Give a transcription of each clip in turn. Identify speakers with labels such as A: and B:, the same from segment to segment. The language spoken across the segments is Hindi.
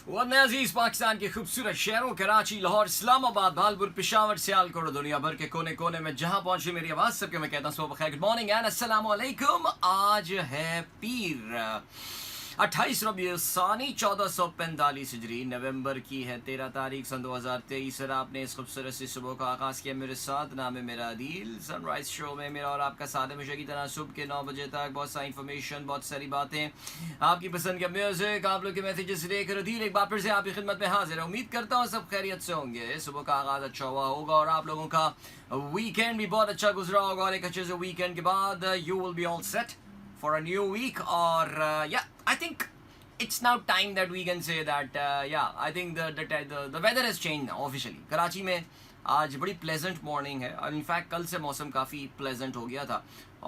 A: वरना अजीज पाकिस्तान के खूबसूरत शहरों कराची, लाहौर, इस्लामाबाद, भालपुर, पेशावर, सियालकोट, दुनिया भर के कोने कोने में जहां पहुंचे मेरी आवाज सबके मैं कहता हूं सुबह बखैर, गुड मॉर्निंग एंड अस्सलाम वालेकुम। आज है पीर 28 रबीउल सानी 1445 हिजरी, नवंबर की है 13 तारीख सन 2023। और आपने इस खूबसूरत सी सुबह का आगाज़ किया मेरे साथ। नाम है मेरा अदील। सनराइज शो में मेरा और आपका साथ हमेशा की तरह सुबह के 9 बजे तक बहुत सारी इन्फॉर्मेशन, बहुत सारी बातें, आपकी पसंद का म्यूजिक, आप लोग के मैसेजेस लेकर अदील एक बार फिर से आपकी खिदमत में हाजिर है। उम्मीद करता हूँ सब खैरियत से होंगे, सुबह का आगाज़ अच्छा हुआ होगा और आप लोगों का वीकेंड भी बहुत अच्छा गुजरा होगा। और एक अच्छे से वीकेंड के बाद you will be all set for a new week. Or yeah, I think it's now time that we can say that I think the weather has changed now officially. Karachi में आज बड़ी प्लेजेंट मॉर्निंग है और इनफैक्ट कल से मौसम काफ़ी प्लेजेंट हो गया था।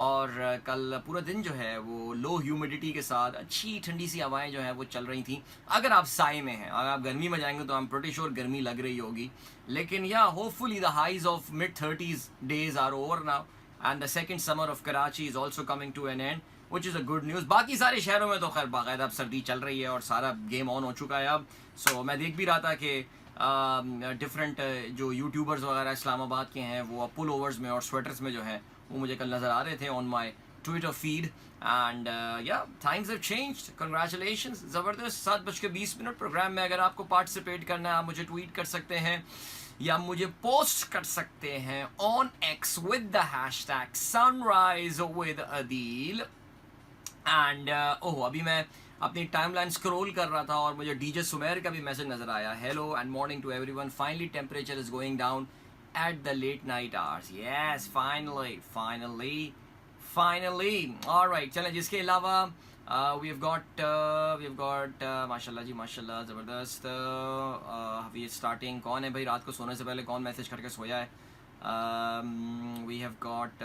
A: और कल पूरा दिन जो है वो लो ह्यूमिडिटी के साथ अच्छी ठंडी सी हवाएं जो है वो चल रही थी। अगर आप साए में हैं, अगर आप गर्मी में जाएंगे तो आई एम प्रीटी श्योर गर्मी लग रही होगी, लेकिन या hopefully the highs of mid-30s days are over now and the second summer of Karachi is also coming to an end, which is a good news. बाकी सारे शहरों में तो खैर बाकायदा अब सर्दी चल रही है और सारा गेम ऑन हो चुका है अब। सो मैं देख भी रहा था कि डिफरेंट जो यूट्यूबर्स वगैरह इस्लामाबाद के हैं वो पुल ओवर्स में और स्वेटर्स में जो हैं वो मुझे कल नज़र आ रहे थे on my Twitter feed. And या टाइम्स हैव चेंज्ड, कंग्रेचुलेशंस। ज़बरदस्त। 7:20 प्रोग्राम में अगर आपको पार्टिसिपेट करना है आप मुझे ट्वीट कर सकते हैं या मुझे पोस्ट कर सकते हैं on X with the hashtag sunrise with Adeel. And oh, अभी मैं अपनी टाइमलाइन स्क्रॉल कर रहा था और मुझे डीजे सुमेर का भी मैसेज नज़र आया। Hello and morning to everyone, finally temperature is going down at the late night hours. Yes, finally alright. चलें, जिसके अलावा वी हैव गॉट माशाल्लाह जी माशाल्लाह, ज़बरदस्त। अभी स्टार्टिंग कौन है भाई, रात को सोने से पहले कौन मैसेज करके सोया है? We have got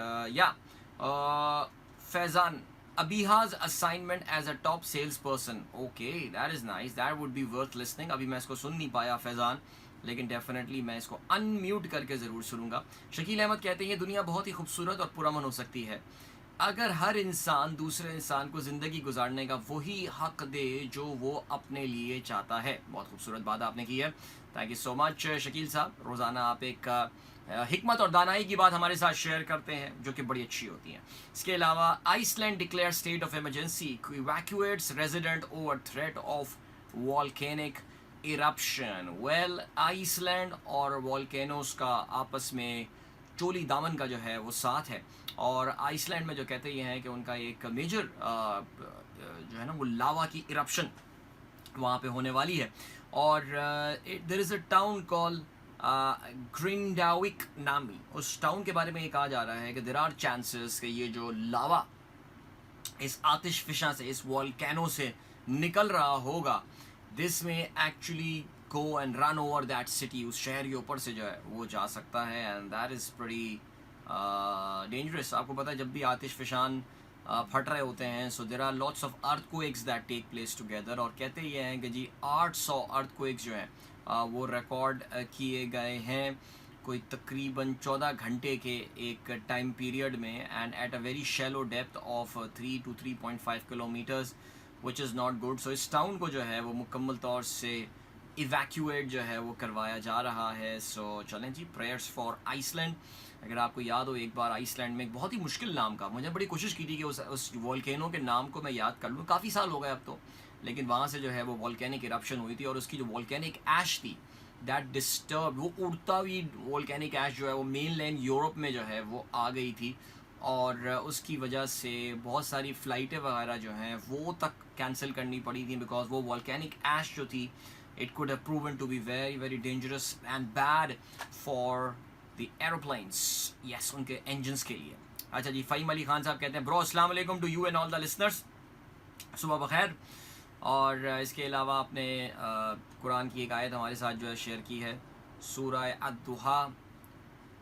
A: Faizan, Abiha's assignment as a top salesperson. Okay, that is nice. That would be worth listening. अभी मैं इसको सुन नहीं पाया फैज़ान, लेकिन डेफिनेटली मैं इसको अनम्यूट करके ज़रूर सुनूंगा। शकील अहमद कहते हैं ये दुनिया बहुत ही खूबसूरत और पुरअमन हो सकती है अगर हर इंसान दूसरे इंसान को ज़िंदगी गुजारने का वही हक दे जो वो अपने लिए चाहता है। बहुत खूबसूरत बात आपने की है। Thank you so much Shakeel साहब। रोज़ाना आप एक हिकमत और दानाई की बात हमारे साथ शेयर करते हैं जो कि बड़ी अच्छी होती है। इसके अलावा Iceland declare state of emergency, evacuates resident over threat of volcanic eruption. Well, Iceland और वॉल्केनोस का आपस में चोली दामन का जो है वो साथ है। और आइसलैंड में जो कहते ये हैं कि उनका एक मेजर जो है ना वो लावा की इरप्शन वहाँ पे होने वाली है। और there is a town call Grindavik नामी, उस टाउन के बारे में ये कहा जा रहा है कि देयर आर चांसेस कि ये जो लावा इस आतिश फिशा से, इस वॉल्केनो से निकल रहा होगा, दिस में actually go and run over that city, उस शहर के ऊपर से जो है वो जा सकता है। And that is pretty dangerous. आपको पता है जब भी आतिश फिशान फट रहे होते हैं, so there are lots of earthquakes that take place together. और कहते ये हैं कि जी 800 अर्थक्वेक्स जो हैं वो रिकॉर्ड किए गए हैं कोई तकरीबन 14 घंटे के एक टाइम पीरियड में, and at a very shallow depth of 3 to 3.5 kilometres, which is not good. So इस टाउन को जो है वो मुकम्मल तौर से इवैक्यूएट जो है वो करवाया जा रहा है। सो चलें जी, प्रेयर्स फॉर आइसलैंड। अगर आपको याद हो, एक बार आइसलैंड में एक बहुत ही मुश्किल नाम का, मुझे बड़ी कोशिश की थी कि उस वॉल्केनो के नाम को मैं याद कर लूँ, काफ़ी साल हो गए अब तो, लेकिन वहाँ से जो है वो वॉल्केनिक इरप्शन हुई थी और उसकी जो वॉल्केनिक ऐश थी दैट डिस्टर्ब, वो उड़ता हुई वॉल्केनिक ऐश जो है वो मेन लैंड यूरोप में जो है वो आ गई थी और उसकी वजह से बहुत सारी फ़्लाइटें वगैरह जो हैं वो तक कैंसिल करनी पड़ी थी, बिकॉज वो वॉल्केनिक ऐश जो थी it could have proven to be very very dangerous and bad for the aeroplanes, yes, उनके engines के लिए। अच्छा जी, फ़हीम अली खान साहब कहते हैं ब्रो अस्सलाम वालेकुम to you and all the listeners, सुबह बखैर। और इसके अलावा आपने कुरान की एक आयत हमारे साथ जो है शेयर की है, सूरह अद-दुहा,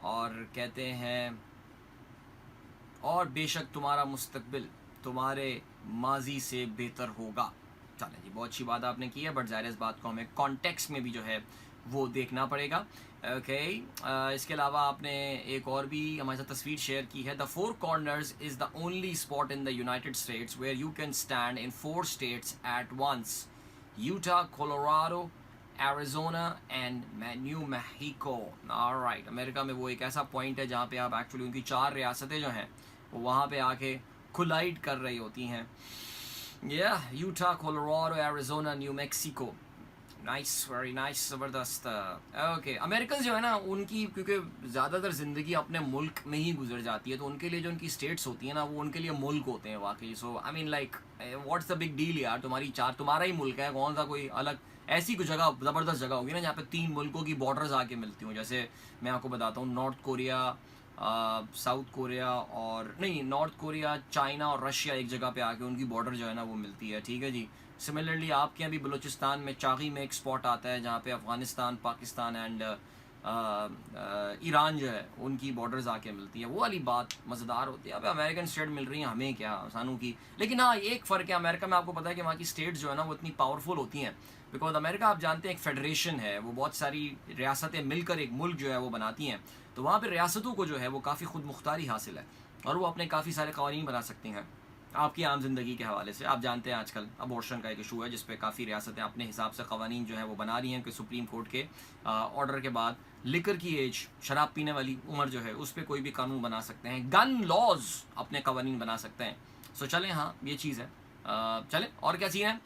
A: और कहते हैं और बेशक तुम्हारा मुस्तकबिल तुम्हारे माजी से बेहतर होगा। चलें जी, बहुत अच्छी बात आपने की है, बट ज़ाहिर इस बात को हमें कॉन्टेक्स्ट में भी जो है वो देखना पड़ेगा। ओके, इसके अलावा आपने एक और भी हमारे साथ तस्वीर शेयर की है। The four corners is the only spot in the United States where you can stand in 4 states at once. Utah, Colorado, Arizona and New Mexico. Alright, America में वो एक ऐसा पॉइंट है जहाँ पे आप एक्चुअली उनकी 4 रियासतें जो हैं वो वहाँ पे आके कोलाइड कर रही होती हैं। Utah, Colorado, Arizona, new Mexico. Nice, very nice, ज़बरदस्त। ओके, अमेरिकन जो है ना उनकी क्योंकि ज़्यादातर ज़िंदगी अपने मुल्क में ही गुजर जाती है, तो उनके लिए जो उनकी स्टेट्स होती हैं ना वो उनके लिए मुल्क होते हैं वाकई। So I mean like what's the big deal यार, तुम्हारा ही मुल्क है, कौन सा कोई अलग ऐसी कोई जगह ज़बरदस्त जगह होगी ना जहाँ पे 3 मुल्कों की बॉर्डर्स आके मिलती हूँ। जैसे मैं आपको बताता हूँ, नॉर्थ कोरिया, साउथ कोरिया और नहीं, नॉर्थ कोरिया, चाइना और रशिया एक जगह पे आके उनकी बॉर्डर जो है ना वो मिलती है, ठीक है जी। सिमिलरली आपके यहाँ भी बलूचिस्तान में चागी में एक स्पॉट आता है जहाँ पे अफ़गानिस्तान, पाकिस्तान एंड ईरान जो है उनकी बॉर्डर्स आके मिलती है। वो वाली बात मज़ेदार होती है। अब अमेरिकन स्टेट मिल रही हैं हमें क्या, सानू की। लेकिन हाँ, एक फ़र्क है, अमेरिका में आपको पता है कि वहाँ की स्टेट्स जो है ना वो इतनी पावरफुल होती हैं, बिकॉज अमेरिका आप जानते हैं एक फेडरेशन है, वो बहुत सारी रियासतें मिलकर एक मुल्क जो है वो बनाती हैं। तो वहाँ पर रियासतों को जो है वो काफ़ी खुद मुख्तारी हासिल है और वो अपने काफ़ी सारे कवानीन बना सकती हैं आपकी आम जिंदगी के हवाले से। आप जानते हैं आजकल अबॉर्शन का एक इशू है जिसपे काफ़ी रियासतें अपने हिसाब से कवानीन जो है वो बना रही हैं कि सुप्रीम कोर्ट के ऑर्डर के बाद लिकर की एज, शराब पीने वाली उम्र जो है उस पर कोई भी कानून बना सकते हैं, गन लॉज अपने कवानीन बना सकते हैं। सो चलें, हाँ ये चीज़ है। चलें, और क्या सीन है।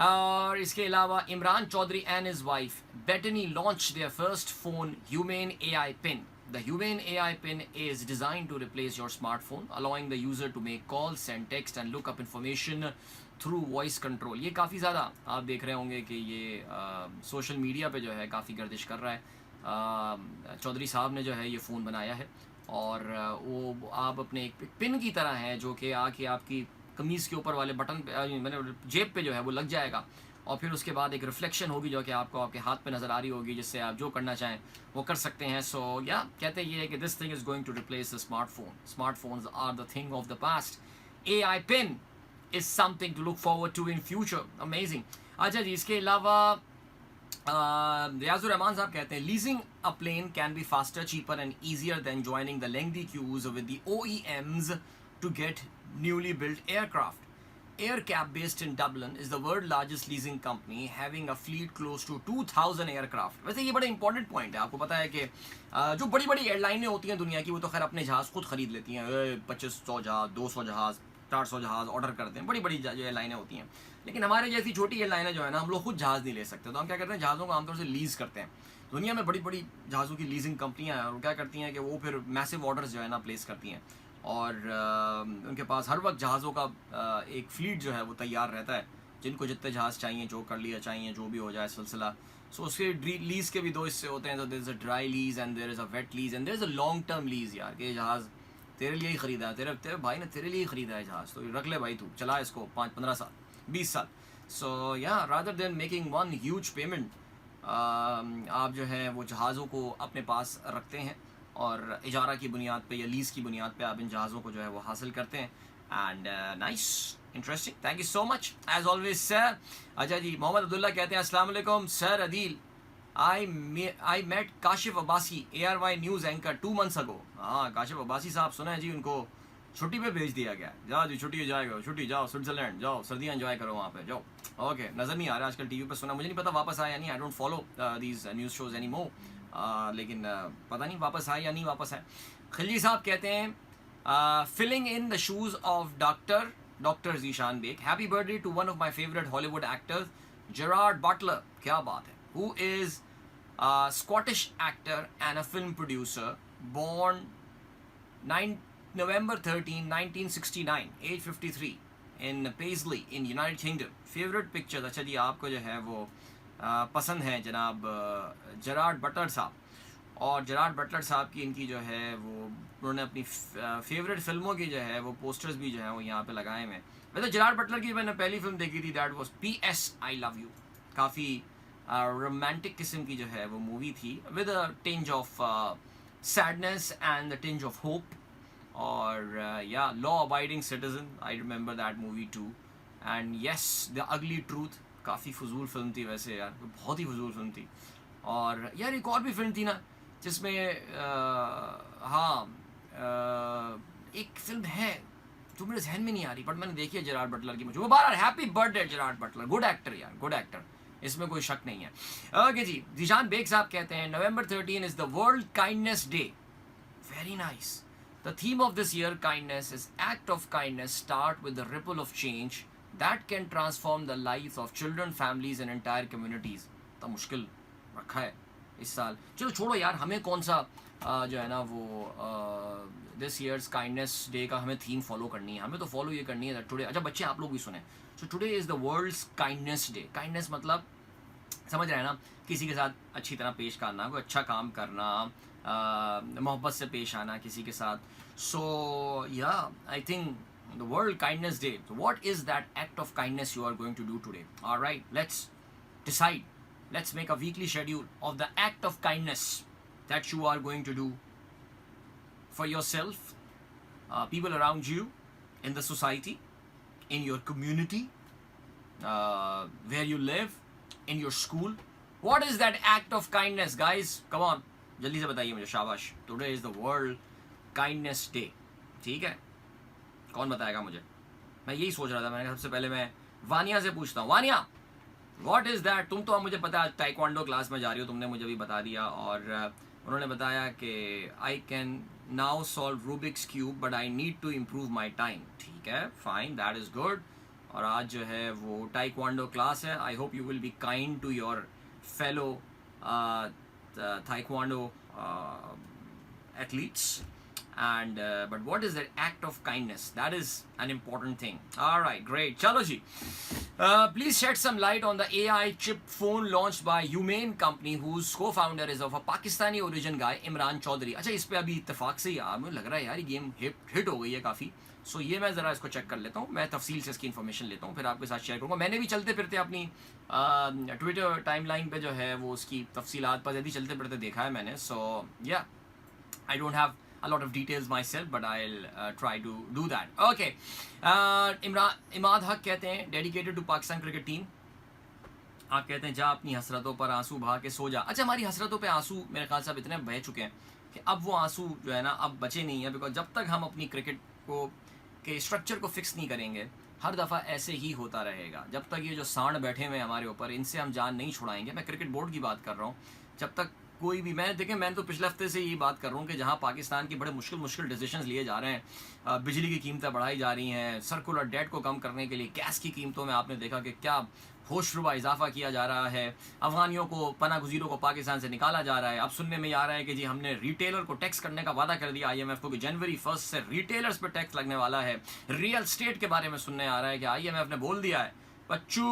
A: और इसके अलावा Imran Chaudhry and his wife Bethany launch their first phone humane AI pin. The Humane AI pin is designed to replace your smartphone, allowing the user to make calls, send text and look up information through voice control. ये काफ़ी ज़्यादा आप देख रहे होंगे कि ये सोशल मीडिया पे जो है काफ़ी गर्दिश कर रहा है। चौधरी साहब ने जो है ये फ़ोन बनाया है और वो आप अपने एक पिन की तरह है जो कि आके आपकी कमीज़ के ऊपर वाले बटन पे, मैंने जेब पे जो है वो लग जाएगा और फिर उसके बाद एक रिफ्लेक्शन होगी जो कि आपको आपके हाथ पे नज़र आ रही होगी, जिससे आप जो करना चाहें वो कर सकते हैं। सो या कहते ये है कि this thing is going to replace the smartphone. Smartphones are the thing of the past. AI pin is something to look forward to in future. Amazing. अच्छा जी, इसके अलावा रियाजुर रहमान साहब कहते हैं leasing a plane can be faster, cheaper and easier than joining the lengthy queues with the OEMs to get newly built aircraft. AerCap, based in Dublin, is the world largest leasing company, having a fleet close to 2000 aircraft. वैसे ये बड़ा इंपॉर्टेंट पॉइंट है। आपको पता है कि जो बड़ी बड़ी एयरलाइनें होती हैं दुनिया की वो तो खैर अपने जहाज़ खुद खरीद लेती हैं, 2500 जहाज़, 200 जहाज़, 400 जहाज़ ऑर्डर करते हैं, बड़ी बड़ी जो एयरलाइनें होती हैं। लेकिन हमारे जैसी छोटी एयरलाइनें जो है ना, हम लोग खुद जहाज़ नहीं ले सकते, तो हम क्या करते हैं, जहाज़ों को आमतौर से लीज़ करते हैं। दुनिया में बड़ी बड़ी जहाज़ों की लीजिंग कंपनियाँ हैं और क्या करती हैं कि वो फिर मैसिव ऑर्डर्स जो है ना प्लेस करती हैं और उनके पास हर वक्त जहाज़ों का एक फ़्लीट जो है वो तैयार रहता है, जिनको जितने जहाज़ चाहिए, जो कर लिया चाहिए, जो भी हो जाए सिलसिला। सो उसके लीज़ के भी 2 हिस्से होते हैं। तो there is a dry lease and there is a wet lease and there is a long term lease. यार कि ये जहाज़ तेरे लिए ही ख़रीदा है, तेरे भाई ने तेरे लिए ही ख़रीदा है जहाज़, तो रख ले भाई, तू चला इसको 5-15 साल, 20 साल। सो या rather than making one huge payment, आप जो है वो जहाज़ों को अपने पास रखते हैं और इजारा की बुनियाद पे या लीज़ की बुनियाद पे आप इन जहाज़ों को जो है वो हासिल करते हैं। And nice, interesting, thank you so much as always sir. अच्छा जी, मोहम्मद अब्दुल्ला कहते हैं अस्सलाम वालेकुम sir Adeel, I met Kashif Abbasi ARY news anchor 2 months ago। हाँ, काशिफ अब्बासी साहब सुना है जी, उनको छुट्टी पे भेज दिया गया। जाओ जी, छुट्टी हो जाएगा, छुट्टी, जाओ स्विट्ज़रलैंड जाओ, सर्दियाँ एंजॉय करो वहाँ पे जाओ। ओके, नज़र नहीं आ रहा आजकल टीवी पे, सुना, मुझे नहीं पता वापस आया या नहीं। I don't follow these news shows any more, लेकिन पता नहीं वापस आए या नहीं वापस आए। खिलजी साहब कहते हैं filling in the shoes of doctor Zeeshan Baig, happy birthday to one of my favourite Hollywood actors Gerard Butler. क्या बात है, who is Scottish actor and a film producer, born November 13, 1969, age 53, in Paisley in United Kingdom. Favourite pictures, अच्छा जी आपको जो है वो पसंद है जनाब जेरार्ड बटलर साहब, और जेरार्ड बटलर साहब की इनकी जो है वो उन्होंने अपनी फेवरेट फिल्मों की जो है वो पोस्टर्स भी जो है वो यहाँ पे लगाए हुए हैं। वैसे जेरार्ड बटलर की मैंने पहली फिल्म देखी थी, that was PS I Love You। काफ़ी रोमांटिक किस्म की जो है वो मूवी थी with a tinge of sadness and the tinge of hope. और या law abiding citizen, I remember that movie two. And yes, the ugly truth, काफ़ी फजूल फिल्म थी वैसे यार, बहुत ही फजूल फिल्म थी। और यार एक और भी फिल्म थी ना जिसमें हाँ एक फिल्म है तो मेरे जहन में नहीं आ रही, बट मैंने देखी है जेरार्ड बटलर की, मुझे वो बार happy birthday Gerard Butler, good actor यार, गुड एक्टर, इसमें कोई शक नहीं है। ओके जी, जिशान बेग साहब कहते हैं November 13 is the world kindness day. Very nice. The theme of this year, kindness, is act of kindness start with the ripple of change that can transform the lives of children, families and entire communities। तो मुश्किल रखा है इस साल। चलो छोड़ो यार, हमें कौन सा जो है ना वो दिस ईयर्स काइंडनेस डे का हमें थीम फॉलो करनी है, हमें तो फॉलो ये करनी है टुडे। अच्छा बच्चे आप लोग भी सुने, so today is the world's kindness day. Kindness मतलब समझ रहे हैं ना, किसी के साथ अच्छी तरह पेश करना, कोई अच्छा काम करना, मोहब्बत से पेश आना किसी के साथ। So yeah I think the world kindness day, what is that act of kindness you are going to do today? Alright, let's decide, let's make a weekly schedule of the act of kindness that you are going to do for yourself, people around you, in the society, in your community, where you live, in your school. What is that act of kindness, guys? Come on, जल्दी से बताइए मुझे, शाबाश। Today is the world kindness day। ठीक है, कौन बताएगा मुझे? मैं यही सोच रहा था, मैंने सबसे पहले मैं वानिया से पूछता हूँ। Vaniya, What is that? तुम तो अब मुझे पता है टाइक्वांडो क्लास में जा रही हो, तुमने मुझे भी बता दिया, और उन्होंने बताया कि I can now solve Rubik's cube but I need to improve my time. ठीक है, फाइन, दैट इज़ गुड। और आज जो है वो टाइक्वांडो क्लास है। I hope you will be kind to your fellow taekwondo athletes, and but what is that act of kindness? That is an important thing. All right, great. Chalo ji, please shed some light on the AI chip phone launched by Humane company, whose co-founder is of a Pakistani origin guy, Imran Chaudhary। अच्छा, इस पे अभी इत्तेफाक से यार मुझे लग रहा है यार ये गेम हिट हो गई है काफ़ी। सो ये मैं ज़रा इसको चेक कर लेता हूँ, मैं तफसील से इसकी इन्फॉर्मेशन लेता हूँ, फिर आपके साथ शेयर करूँगा। मैंने भी चलते फिरते अपनी ट्विटर टाइमलाइन पे जो है वो उसकी तफसीलात पर यदि चलते फिरते देखा है मैंने। सो yeah I don't have a lot of details myself, but I'll try to do that. Okay, Imad हक कहते हैं dedicated to Pakistan cricket team. आप कहते हैं जा अपनी हसरतों पर आंसू बहा के सो जा। अच्छा, हमारी हसरतों पे आंसू मेरे ख्याल से अब इतने बह चुके हैं कि अब वो आंसू जो है ना अब बचे नहीं है, बिकॉज जब तक हम अपनी क्रिकेट को के स्ट्रक्चर को फिक्स नहीं करेंगे, हर दफ़ा ऐसे ही होता रहेगा। जब तक ये जो सांड बैठे हुए हैं हमारे ऊपर, इनसे हम जान नहीं छुड़ाएंगे। मैं क्रिकेट बोर्ड की बात कर रहा हूँ। जब तक कोई भी, मैं तो पिछले हफ्ते से यही बात कर रहा हूँ कि जहाँ पाकिस्तान के बड़े मुश्किल डिसीजंस लिए जा रहे हैं, बिजली की कीमतें बढ़ाई जा रही हैं, सर्कुलर डेट को कम करने के लिए गैस की कीमतों में आपने देखा कि क्या होशरुबा इजाफा किया जा रहा है, अफगानियों को, पना गुजीरों को पाकिस्तान से निकाला जा रहा है। अब सुनने में आ रहा है कि जी हमने रिटेलर को टैक्स करने का वादा कर दिया IMF को कि जनवरी 1 से रिटेलर्स पर टैक्स लगने वाला है। रियल स्टेट के बारे में सुनने आ रहा है कि IMF ने बोल दिया है बच्चू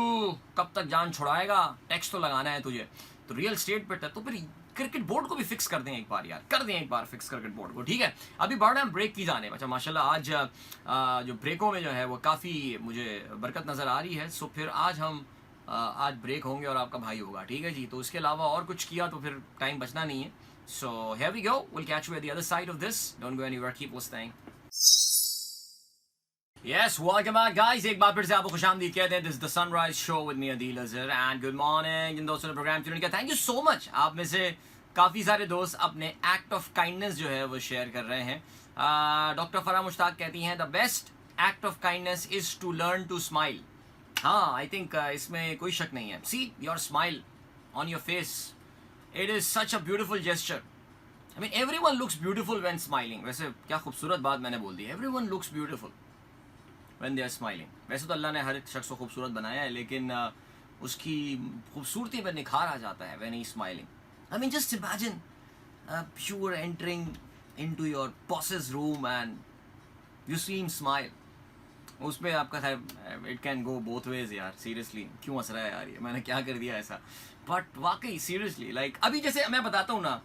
A: कब तक जान छुड़ाएगा, टैक्स तो लगाना है तुझे। तो रियल स्टेट पे तो फिर क्रिकेट बोर्ड को भी फिक्स कर दें एक बार यार, कर दें एक बार फिक्स क्रिकेट बोर्ड को। ठीक है, अभी बढ़ रहे हैं ब्रेक की जाने। अच्छा माशाल्लाह आज जो ब्रेकों में जो है वो काफ़ी मुझे बरकत नज़र आ रही है। सो फिर आज हम आज ब्रेक होंगे और आपका भाई होगा। ठीक है जी, तो इसके अलावा और कुछ किया तो फिर टाइम बचना नहीं है। So here we go, will catch you at the other side of this, don't go anywhere, keep listening. Yes, welcome back guys, एक बार फिर से आपको खुशामदीद कहते हैं। This the sunrise show with me Adeel Azhar and good morning. जिन दोस्तों ने प्रोग्राम चुन किया, थैंक यू सो मच। आप में से काफ़ी सारे दोस्त अपने एक्ट ऑफ काइंडनेस जो है वो शेयर कर रहे हैं। डॉक्टर फरा मुश्ताक कहती हैं the best act of kindness is to learn to smile. हाँ, आई थिंक इसमें कोई शक नहीं है। See your smile on your face, it is such a beautiful gesture. I mean everyone looks beautiful when smiling. वैसे क्या खूबसूरत बात मैंने बोल दी, everyone looks beautiful when they are smiling। वैसे तो अल्लाह ने हर एक शख्स को खूबसूरत बनाया है, लेकिन उसकी खूबसूरती पर निखार आ जाता है when he is smiling। I mean just imagine you were entering into your boss's room and you see him smile। उसमें आपका था it can go both ways यार, सीरियसली क्यों हंस रहा है यार, ये मैंने क्या कर दिया ऐसा। बट वाकई सीरियसली लाइक अभी जैसे मैं बताता हूँ ना,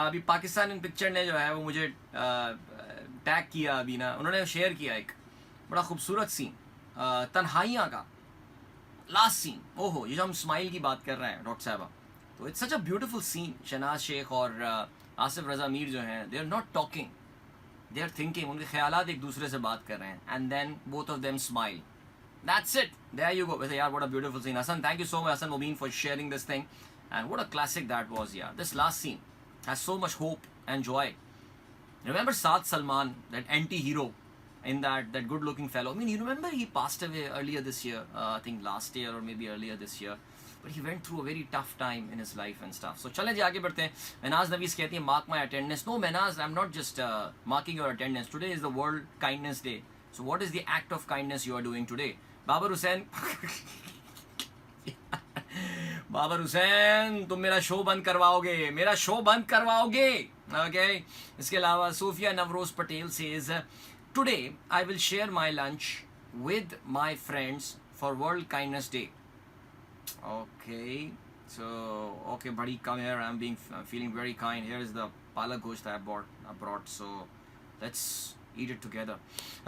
A: अभी पाकिस्तान इन पिक्चर ने जो है वो मुझे टैग किया अभी ना, उन्होंने शेयर किया एक बड़ा खूबसूरत सीन तन्हाइयाँ का लास्ट सीन। ओहो, ये जो हम स्माइल की बात कर रहे हैं डॉक्टर साहबा, तो it's such a beautiful scene. Shahnaz Sheikh और आसिफ रज़ा मीर जो हैं, they are not talking, they are thinking, उनके ख्यालात एक दूसरे से बात कर रहे हैं, and then both of them smile, that's it, there you go. वैसे यार what a beautiful scene. Hasan, thank you so much Hasan Mubeen for sharing this thing, and what a classic that was यार। This last scene has so much hope and joy. Remember Saad Salman, that anti hero in that good looking fellow. I mean, you remember he passed away earlier this year, I think last year or maybe earlier this year, but he went through a very tough time in his life and stuff. So चलें जी आगे बढ़ते हैं. महनाज नवीस कहती है mark my attendance. No Mahnaz, I'm not just marking your attendance. Today is the World Kindness Day. So what is the act of kindness you are doing today? Babar Hussain Babar Hussain तुम मेरा शो बंद करवाओगे, मेरा शो बंद करवाओगे. ओके. इसके अलावा Sufia Navroz Patel says today I will share my lunch with my friends for world kindness day. Okay, so okay, buddy, come here. I'm feeling very kind. Here is the palak gosht I brought. So let's eat it together.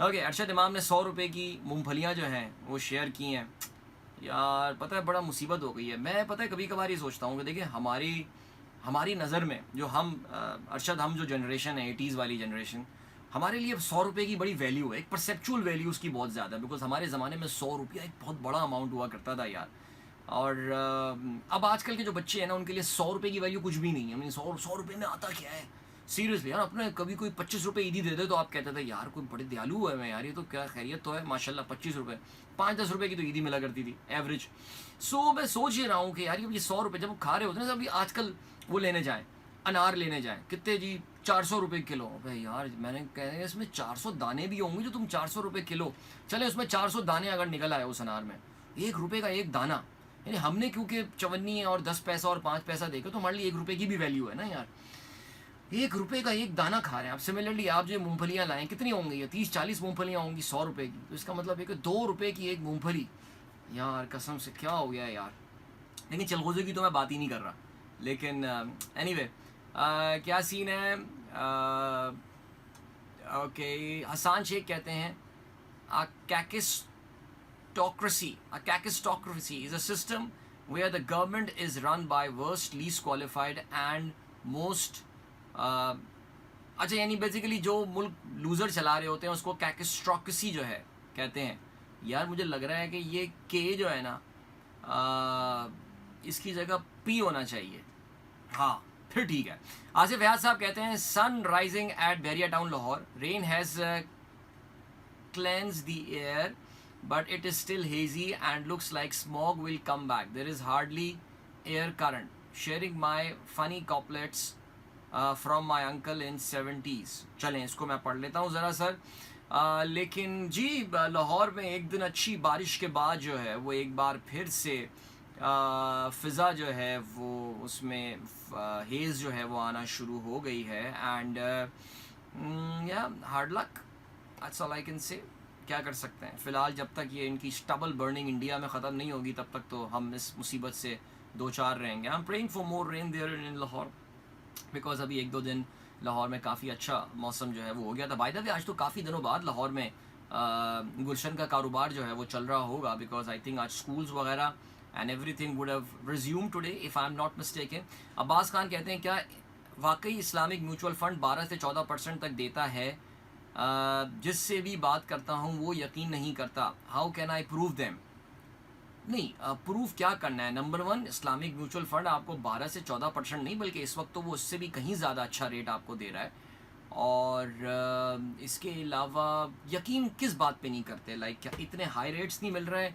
A: Okay, Arshad इमाम ने 100 रुपए की मूंगफलियाँ जो हैं वो शेयर की हैं. यार पता है बड़ा मुसीबत हो गई है. मैं पता है कभी कभार ये सोचता हूँ कि देखिए हमारी नज़र में जो हम अरशद हम जो जनरेशन है 80s वाली जनरेशन, हमारे लिए 100 रुपये की बड़ी वैल्यू है. एक परसेप्चुअल वैल्यू उसकी बहुत ज़्यादा है. बिकॉज हमारे ज़माने में 100 रुपया एक बहुत बड़ा अमाउंट हुआ करता था यार. और अब आजकल के जो बच्चे हैं ना उनके लिए 100 रुपये की वैल्यू कुछ भी नहीं है. I mean, 100 रुपये में आता क्या है सीरियसली यार. अपने कभी कोई 25 रुपये ईदी दे दे तो आप कहते थे यार कोई बड़े दयालु है मैं यार, ये तो क्या खैरियत तो है माशाल्लाह. 25 रुपये 5-10 रुपये की तो ईदी मिला करती थी एवरेज. सो मैं सोच ही रहा हूँ कि यार ये 100 रुपये जब खा रहे होते हैं ना, अभी आजकल वो लेने जाएँ अनार लेने जाएँ कितने जी 400 रुपये किलो. भाई यार मैंने कह रहे इसमें 400 दाने भी होंगे जो तुम 400 रुपये किलो. चले उसमें 400 दाने अगर निकल आए उस अनार में, 1 रुपये का एक दाना, यानी हमने क्योंकि 54 और 10 पैसा और 5 पैसा देकर तो हमारे लिए 1 रुपये की भी वैल्यू है ना यार. 1 रुपये का एक दाना खा रहे हैं आप. सिमिलरली आप जो मूंगफलियाँ लाएँ कितनी होंगी, ये 30-40 मूंगफलियाँ होंगी 100 रुपये की. तो इसका मतलब है कि 2 रुपये की एक मूंगफली. यार कसम से क्या हो गया है यार. लेकिन चलगोजे की तो मैं बात ही नहीं कर रहा. लेकिन एनीवे क्या सीन है. ओके, हसान शेख कहते हैं A kakistocracy is a system where the government is run by worst, least qualified and most अच्छा यानी बेसिकली जो मुल्क लूज़र चला रहे होते हैं उसको कैकिस्ट्रोक्रेसी जो है कहते हैं. यार मुझे लग रहा है कि ये के जो है ना इसकी जगह पी होना चाहिए. हाँ फिर ठीक है. आसिफ फयाज साहब कहते हैं sun rising at Bahria town Lahore. Rain has cleansed the air but it is still hazy and looks like smog will come back. There is hardly air current. Sharing my funny couplets from my uncle in 70s. चलें इसको मैं पढ़ लेता हूँ ज़रा सर. लेकिन जी लाहौर में एक दिन अच्छी बारिश के बाद जो है वो एक बार फिर से फ़िज़ा जो है वो उसमें हेज़ जो है वो आना शुरू हो गई है. एंड या hard luck, that's all I can say. क्या कर सकते हैं. फ़िलहाल जब तक ये इनकी स्टबल बर्निंग इंडिया में ख़त्म नहीं होगी तब तक तो हम इस मुसीबत से दो चार रहेंगे. I am praying for more rain there in Lahore because अभी 1-2 दिन लाहौर में काफ़ी अच्छा मौसम जो है वो हो गया था. बाय द वे आज तो काफ़ी दिनों बाद लाहौर में गुलशन का कारोबार जो है वो चल रहा होगा बिकॉज आई थिंक आज स्कूल्स वगैरह and everything would have resume today if I am not mistaken. Abbas Khan कहते हैं क्या वाकई इस्लामिक म्यूचुअल फ़ंड 12 से 14% तक देता है. जिससे भी बात करता हूँ वो यकीन नहीं करता. How can I prove them. नहीं प्रूव क्या करना है. नंबर 1 इस्लामिक म्यूचुअल फ़ंड आपको 12 से 14% नहीं बल्कि इस वक्त तो वो उससे भी कहीं ज़्यादा अच्छा रेट आपको दे रहा है. और इसके अलावा यकीन किस बात पे नहीं करते. लाइक क्या इतने हाई रेट्स नहीं मिल रहे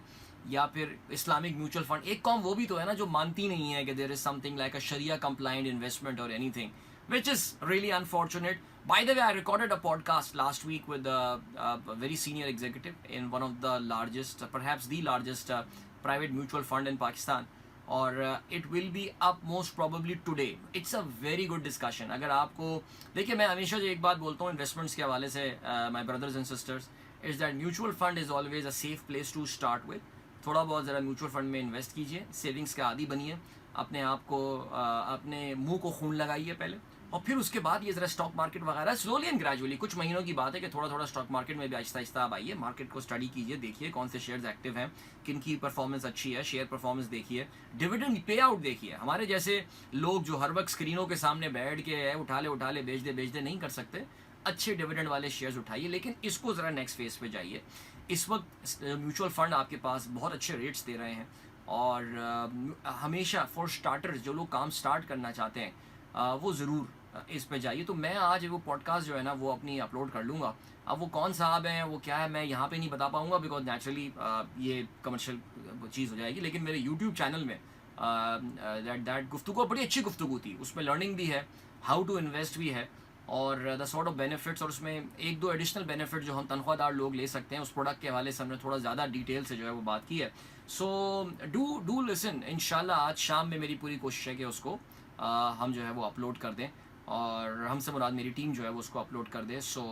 A: या फिर इस्लामिक म्यूचुअल फ़ंड एक कौम वो भी तो है ना जो मानती नहीं है कि there is something like a sharia compliant investment और anything which is really unfortunate. By the way, I recorded a podcast last week with a very senior executive in one of the largest, perhaps the largest private mutual fund in Pakistan. और it will be up most probably today. It's a very good discussion. अगर आपको देखिए मैं हमेशा जो एक बात बोलता हूँ इन्वेस्टमेंट्स के हवाले से my brothers and sisters is that mutual fund is always a safe place to start with. थोड़ा बहुत ज़रा म्यूचुअल फंड में इन्वेस्ट कीजिए, सेविंग्स का आदी बनिए, अपने आप को अपने मुंह को खून लगाइए पहले और फिर उसके बाद ये ज़रा स्टॉक मार्केट वगैरह स्लोली एंड ग्रेजुअली. कुछ महीनों की बात है कि थोड़ा थोड़ा स्टॉक मार्केट में भी आहिस्ता आहिस्ता आप आइए, मार्केट को स्टडी कीजिए, देखिए कौन से शेयर्स एक्टिव हैं, किन की परफॉर्मेंस अच्छी है, शेयर परफॉर्मेंस देखिए, डिविडेंड पे आउट देखिए. हमारे जैसे लोग जो हर वक्त स्क्रीनों के सामने बैठ के उठा ले बेच दे नहीं कर सकते. अच्छे डिविडेंड वाले शेयर्स उठाइए लेकिन इसको ज़रा नेक्स्ट फेज पे जाइए. इस वक्त म्यूचुअल फंड आपके पास बहुत अच्छे रेट्स दे रहे हैं और हमेशा फॉर स्टार्टर्स जो लोग काम स्टार्ट करना चाहते हैं वो ज़रूर इस पे जाइए। तो मैं आज वो पॉडकास्ट जो है ना वो अपनी अपलोड कर लूँगा। अब वो कौन साहब हैं, वो क्या है, मैं यहाँ पे नहीं बता पाऊँगा बिकॉज नेचुरली ये कमर्शियल चीज़ हो जाएगी। लेकिन मेरे यूट्यूब चैनल में दैट गुफ्तगू बड़ी अच्छी गुफ्तगू थी, उसमें लर्निंग भी है, हाउ टू इन्वेस्ट भी है, और द सॉर्ट ऑफ बेनिफिट्स, और उसमें एक दो एडिशनल बेनिफिट जो हम तनख्वाहदार लोग ले सकते हैं उस प्रोडक्ट के हवाले से हमने थोड़ा ज़्यादा डिटेल से जो है वो बात की है। सो डू लिसन, इंशाल्लाह आज शाम में मेरी पूरी कोशिश है कि उसको हम जो है वो अपलोड कर दें, और हमसे मुराद मेरी टीम जो है वो उसको अपलोड कर दे। So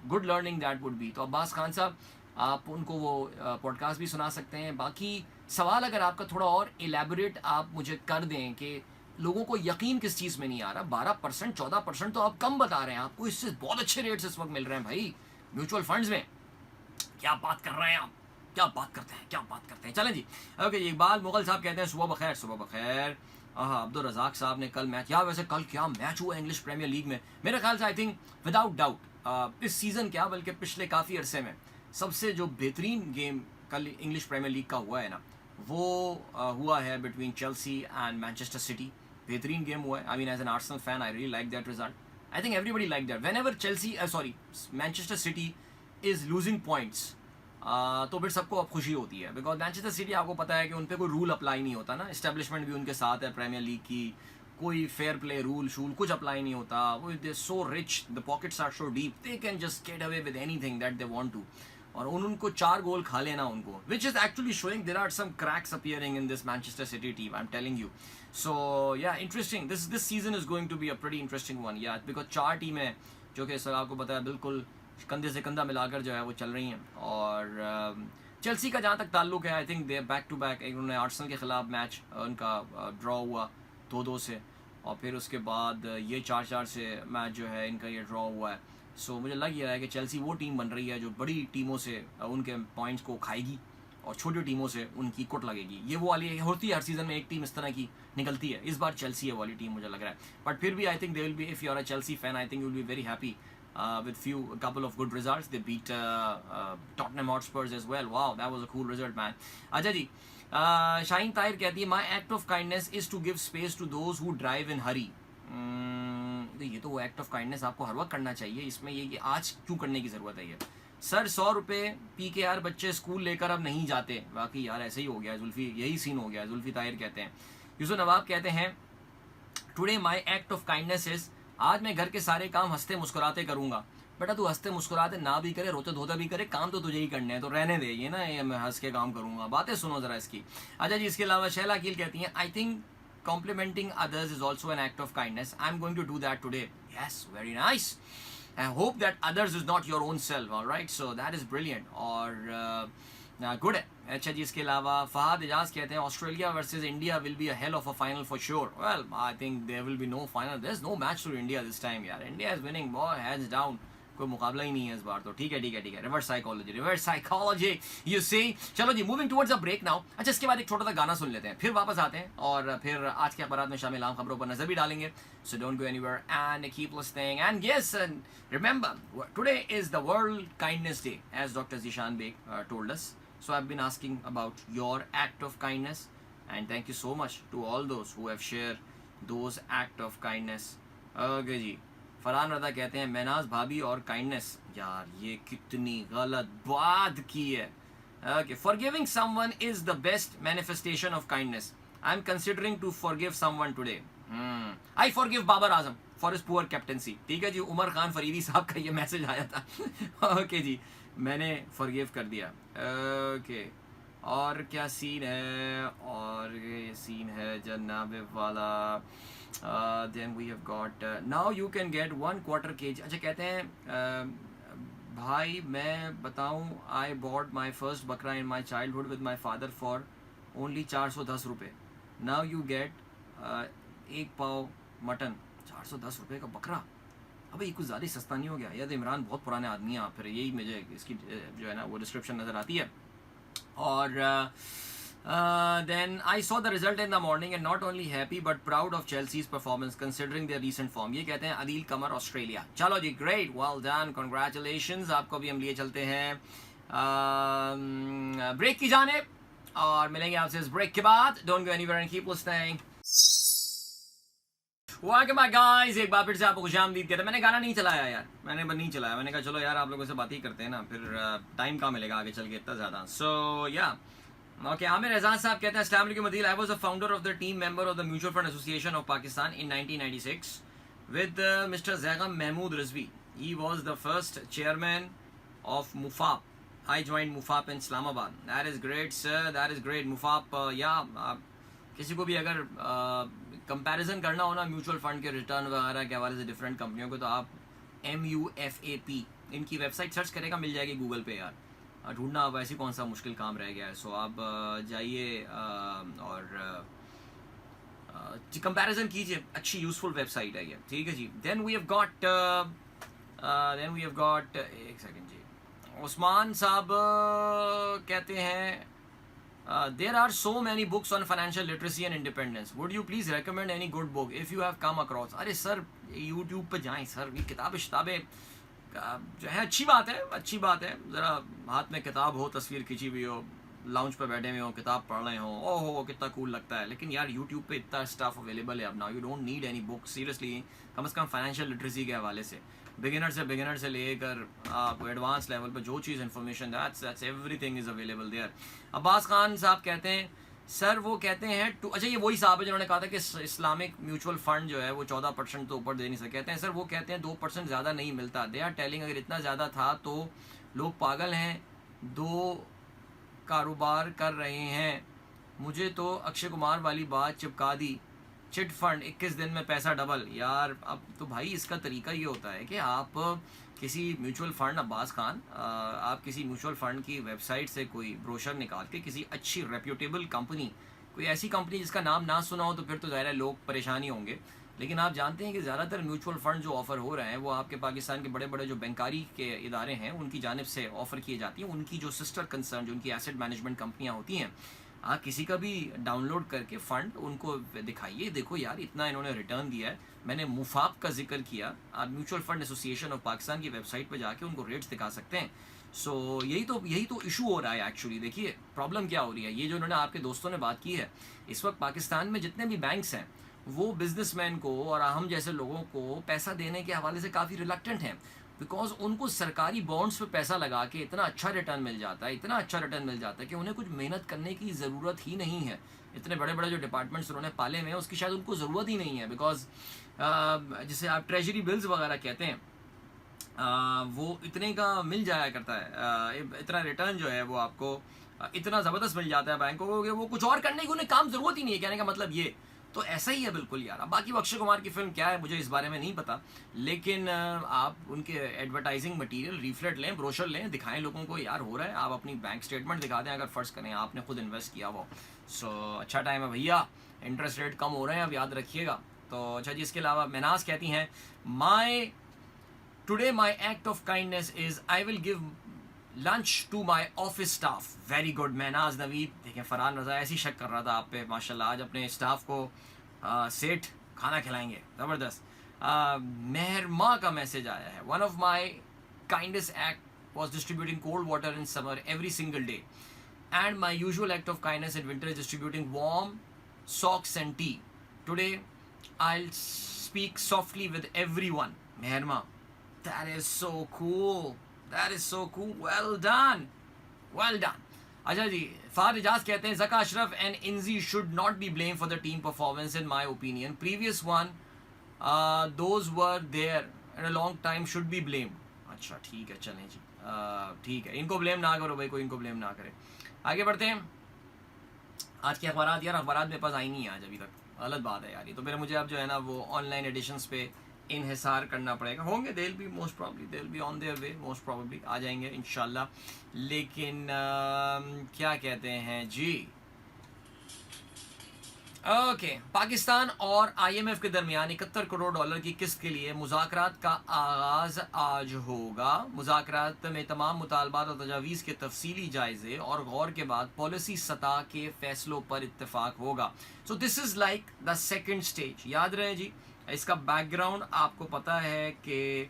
A: good learning that would be. तो अब्बास खान साहब, आप उनको वो पॉडकास्ट भी सुना सकते हैं। बाकी सवाल अगर आपका थोड़ा और एलैबोरेट आप मुझे कर दें कि लोगों को यकीन किस चीज़ में नहीं आ रहा, 12% 14% तो आप कम बता रहे हैं, आपको इससे बहुत अच्छे रेट्स इस वक्त मिल रहे हैं भाई म्यूचुअल फंड्स में, क्या बात कर रहे हैं आप, क्या बात करते हैं, क्या बात करते हैं। चलें जी, ओके जी। इकबाल मुगल साहब कहते हैं सुबह बखैर, सुबह बखैर। हाँ, अब्दुल रज़ाक साहब ने कल मैच, या वैसे कल क्या मैच हुआ इंग्लिश प्रीमियर लीग में, मेरे ख्याल से आई थिंक विदाउट डाउट इस सीज़न क्या बल्कि पिछले काफ़ी अरसे में सबसे जो बेहतरीन गेम कल इंग्लिश प्रीमियर लीग का हुआ है ना, वो हुआ है between Chelsea and Manchester City. बेहतरीन गेम हुआ है। I mean as an Arsenal fan I really like that result. I think everybody like that. Whenever Chelsea sorry Manchester City is losing points, तो फिर सबको अब खुशी होती है बिकॉज मैनचेस्टर सिटी आपको पता है कि उन पर कोई रूल अप्लाई नहीं होता ना, इस्टेब्लिशमेंट भी उनके साथ है प्रीमियर लीग की, कोई फेयर प्ले रूल शूल कुछ अप्लाई नहीं होता, वो they so rich, the pockets are so deep, they can just get away with anything that they want to, और उनको 4 गोल खा लेना उनको, which is actually showing there are some cracks appearing in this Manchester City team, I am telling you. So yeah interesting, this season is going to be a pretty interesting one, yeah because 4 टीमें जो कि सर आपको पता है बिल्कुल कंधे से कंधा मिलाकर जो है वो चल रही हैं। और चेल्सी का जहाँ तक ताल्लुक है, I think they back to back, उन्होंने आर्सेनल के खिलाफ मैच उनका ड्रॉ हुआ 2-2 से, और फिर उसके बाद ये 4-4 से मैच जो है इनका ये ड्रॉ हुआ है। सो मुझे लग रहा है कि चेल्सी वो टीम बन रही है जो बड़ी टीमों से उनके पॉइंट्स को खाएगी और छोटी टीमों से उनकी कुट लगेगी। ये वो वाली होती है हर सीज़न में, एक टीम इस तरह की निकलती है, इस बार चेल्सी है वाली टीम मुझे लग रहा है। बट फिर भी I think they will be, if you are a Chelsea fan, I think you will be very happy with a couple of good results. They beat Tottenham Hotspurs as well. Wow, that was a cool result, man. अच्छा जी, शाहीन ताहिर कहती है, My act of kindness is to give space to those who drive in hurry. तो ये तो वो एक्ट ऑफ काइंडनेस आपको हर वक्त करना चाहिए, इसमें ये आज क्यों करने की ज़रूरत है ये। सर 100 रुपये पी के यार बच्चे स्कूल लेकर अब नहीं जाते, बाकी यार ऐसे ही हो गया जुल्फी, यही सीन हो गया। जुल्फी ताहिर कहते हैं। यूसुफ नवाब कहते हैं, today my act of kindness is, आज मैं घर के सारे काम हंसते मुस्कुराते करूंगा। बेटा तू हंसते मुस्कुराते ना भी करे, रोते धोते भी करे, काम तो तुझे ही करने हैं, तो रहने दे ये ना ये मैं हंस के काम करूंगा, बातें सुनो जरा इसकी। अच्छा जी, इसके अलावा शैला अकील कहती हैं, I think complimenting others is also an act of kindness. I'm going to do that today. Yes, very nice. I hope that others is not your own self, all right? So that is brilliant. और गुड है। अच्छा जी, इसके अलावा फहाद एजाज कहते हैं, Australia versus India will be a hell of a final for sure. Well I think there will be no final, there is no match to India this time यार, India is winning boy, hands down, कोई मुकाबला ही नहीं है इस बार तो। ठीक है ठीक है ठीक है, रिवर्स साइकोलॉजी यू सी। चलो जी, moving towards a break now. अच्छा, इसके बाद एक छोटा सा गाना सुन लेते हैं, फिर वापस आते हैं और फिर आज के अखबारात में शामिल आम खबरों पर नजर भी डालेंगे। So don't go anywhere and keep listening, and yes remember today is the world kindness day as doctor Zeeshan Baig told us. So I've been asking about your act of kindness, and thank you so much to all those who have shared those act of kindness. Okay जी, फरहान रदा कहते हैं, महनाज भाभी और काइंडनेस, यार ये कितनी गलत बात की है। Okay, forgiving someone is the best manifestation of kindness. I'm considering to forgive someone today. I forgive Babar Azam for his poor captaincy. ठीक है जी, उमर खान फरीदी साहब का ये मैसेज आया था। ओके जी, मैंने फॉरगिव कर दिया। ओके, और क्या सीन है, और ये सीन है जनाब वाला। Then we have got now you can get 1/4 kg। अच्छा, कहते हैं भाई मैं बताऊं, I bought my first bakra in my childhood with my father for only 410 रुपये। Now you get 1 pav mutton, 410 रुपये का बकरा। अबे ये कुछ ज़्यादा ही सस्ता नहीं हो गया? यार इमरान बहुत पुराने आदमी हैं, फिर यही मुझे इसकी जो है ना वो डिस्क्रिप्शन नज़र आती है। और then I saw the result in the morning and not only happy but proud of Chelsea's performance considering their recent form. ये कहते हैं अदील कमर ऑस्ट्रेलिया। चलो जी, great, well done, congratulations। आपको भी हम लिए चलते हैं ब्रेक की जानिब और मिलेंगे आपसे इस ब्रेक के बाद। Don't go anywhere and keep listening. Welcome back guys, एक बार फिर से आपको खुशामदीद कहते हैं। मैंने गाना नहीं चलाया यार, मैंने नहीं चलाया। मैंने कहा चलो यार आप लोगों से बात ही करते हैं ना, फिर टाइम कहाँ मिलेगा आगे चल के इतना ज़्यादा। सो या ओके, आमिर एजाज साहब कहते हैं अस्सलाम वालेकुम Adeel, I was a founder of the team member of the mutual fund association of Pakistan in 1996 with Mr. Zagam Mahmood Rizvi. He was the first chairman of MUFAP. I joined MUFAP in Islamabad. That is great, sir. That is great. MUFAP, किसी को भी अगर कंपैरिजन करना हो ना म्यूचुअल फंड के रिटर्न वगैरह के हवाले से डिफरेंट कंपनियों को, तो आप MUFAP इनकी वेबसाइट सर्च करेगा, मिल जाएगी गूगल पे यार। ढूंढना अब ऐसी कौन सा मुश्किल काम रह गया है। सो आप जाइए और कंपैरिजन कीजिए, अच्छी यूजफुल वेबसाइट है ये, ठीक है जी। देन वी हैव गॉट एक सेकंड जी, उस्मान साहब कहते हैं there are so many books on financial literacy and independence, would you please recommend any good book if you have come across. अरे सर यूट्यूब पे जाएं सर, ये किताबें जो है अच्छी बात है, ज़रा हाथ में किताब हो, तस्वीर खींची हुई हो, लाउंज पे बैठे हुए हो, किताब पढ़ रहे हो, ओहो कितना कूल लगता है। लेकिन यार यूट्यूब पे इतना स्टफ अवेलेबल है अब now, you don't need any book seriously. कम से कम फाइनेंशियल लिटरेसी के हवाले से बिगिनर से लेकर आप एडवांस लेवल पे जो चीज़ information that's everything is available there. Abbas Khan sahab कहते हैं सर, वो कहते हैं अच्छा ये वही साहब है जिन्होंने कहा था कि इस्लामिक म्यूचुअल फंड जो है वो 14% तो ऊपर दे नहीं सकते। कहते हैं सर, वो कहते हैं 2% ज़्यादा नहीं मिलता। दे आर टेलिंग अगर इतना ज़्यादा था तो लोग पागल हैं, 2 कारोबार कर रहे हैं। मुझे तो अक्षय कुमार वाली बात चिपका दी, चिट फंड 21 दिन में पैसा डबल। यार अब तो भाई इसका तरीका ये होता है कि आप किसी म्यूचुअल फंड, अब्बास खान, आप किसी म्यूचुअल फंड की वेबसाइट से कोई ब्रोशर निकाल के किसी अच्छी रेप्यूटेबल कंपनी, कोई ऐसी कंपनी जिसका नाम ना सुना हो तो फिर तो ज़ाहिर है लोग परेशानी होंगे। लेकिन आप जानते हैं कि ज़्यादातर म्यूचुअल फंड जो ऑफ़र हो रहे हैं वो आपके पाकिस्तान के बड़े बड़े जो बैंकारी के इदारे हैं उनकी जानिब से ऑफ़र किए जाती हैं। उनकी जो सिस्टर कंसर्न, जो उनकी एसेट मैनेजमेंट कंपनियाँ होती हैं, आप किसी का भी डाउनलोड करके फ़ंड उनको दिखाइए, देखो यार इतना इन्होंने रिटर्न दिया है। मैंने मुफाप का जिक्र किया, आप mutual fund association of Pakistan की वेबसाइट पर जाके उनको रेट्स दिखा सकते हैं। सो यही तो इशू हो रहा है एक्चुअली। देखिए प्रॉब्लम क्या हो रही है, ये जो उन्होंने आपके दोस्तों ने बात की है, इस वक्त पाकिस्तान में जितने भी बैंक्स हैं वो बिजनेसमैन को और हम जैसे लोगों को पैसा देने के हवाले से काफ़ी रिलक्टेंट हैं, बिकॉज उनको सरकारी बॉन्ड्स पे पैसा लगा के इतना अच्छा रिटर्न मिल जाता है कि उन्हें कुछ मेहनत करने की ज़रूरत ही नहीं है। इतने बड़े बड़े जो डिपार्टमेंट्स उन्होंने पाले हुए हैं उसकी शायद उनको ज़रूरत ही नहीं है, बिकॉज जिसे आप ट्रेजरी बिल्स वगैरह कहते हैं, वो इतने का मिल जाया करता है। इतना रिटर्न जो है वो आपको इतना ज़बरदस्त मिल जाता है बैंकों को कि वो कुछ और करने की उन्हें काम ज़रूरत ही नहीं है। कहने का मतलब ये तो ऐसा ही है बिल्कुल यार। अब बाकी अक्षय कुमार की फिल्म क्या है मुझे इस बारे में नहीं पता, लेकिन आप उनके एडवर्टाइजिंग मटेरियल, लीफलेट लें, ब्रोशर लें, दिखाएं लोगों को यार हो रहा है। आप अपनी बैंक स्टेटमेंट दिखा दें, अगर फ़र्ज़ करें आपने खुद इन्वेस्ट किया वो। सो अच्छा टाइम है भैया, इंटरेस्ट रेट कम हो रहे हैं अब, याद रखिएगा। तो अच्छा जी, इसके अलावा महनाज कहती हैं today my act of kindness is I will give lunch to my office staff. Very good Mahnaz Naveed. देखें फरहान रज़ा ऐसी शक कर रहा था आप पे, माशाल्लाह आज अपने स्टाफ को सेठ खाना खिलाएंगे, ज़बरदस्त। मेहरमा का मैसेज आया है, one of my kindest act was distributing cold water in summer every single day and my usual act of kindness in winter is distributing warm socks and T. Today I speak softly with every one. Mehrama, that is so cool, that is so cool, well done. अच्छा जी, फार इजाज कहते हैं Zaka Ashraf and Inzi should not be blame for the team performance in my opinion, previous one those were there in a long time should be blame. अच्छा ठीक है, चलें जी, ठीक है, इनको ब्लेम ना करो भाई, कोई इनको ब्लेम ना करे। आगे बढ़ते हैं। आज के अखबार, यार अखबार मेरे पास आई नहीं है आज अभी तक, गलत बात है यार। ये तो फिर मुझे अब जो है ना वो ऑनलाइन एडिशंस पे इन्हिसार करना पड़ेगा। होंगे, they will be most probably, they will be on their way, most probably आ जाएंगे इंशाल्लाह। लेकिन क्या कहते हैं जी, ओके, पाकिस्तान और IMF के दरमियान 71 करोड़ डॉलर की किस्त के लिए मुज़ाकरात का आगाज़ आज होगा। मुज़ाकरात में तमाम मुतालबात और तजावीज़ के तफसीली जायज़े और गौर के बाद पॉलिसी सतह के फैसलों पर इत्तेफाक होगा। So this is like the second stage. याद रहे जी, इसका बैकग्राउंड आपको पता है कि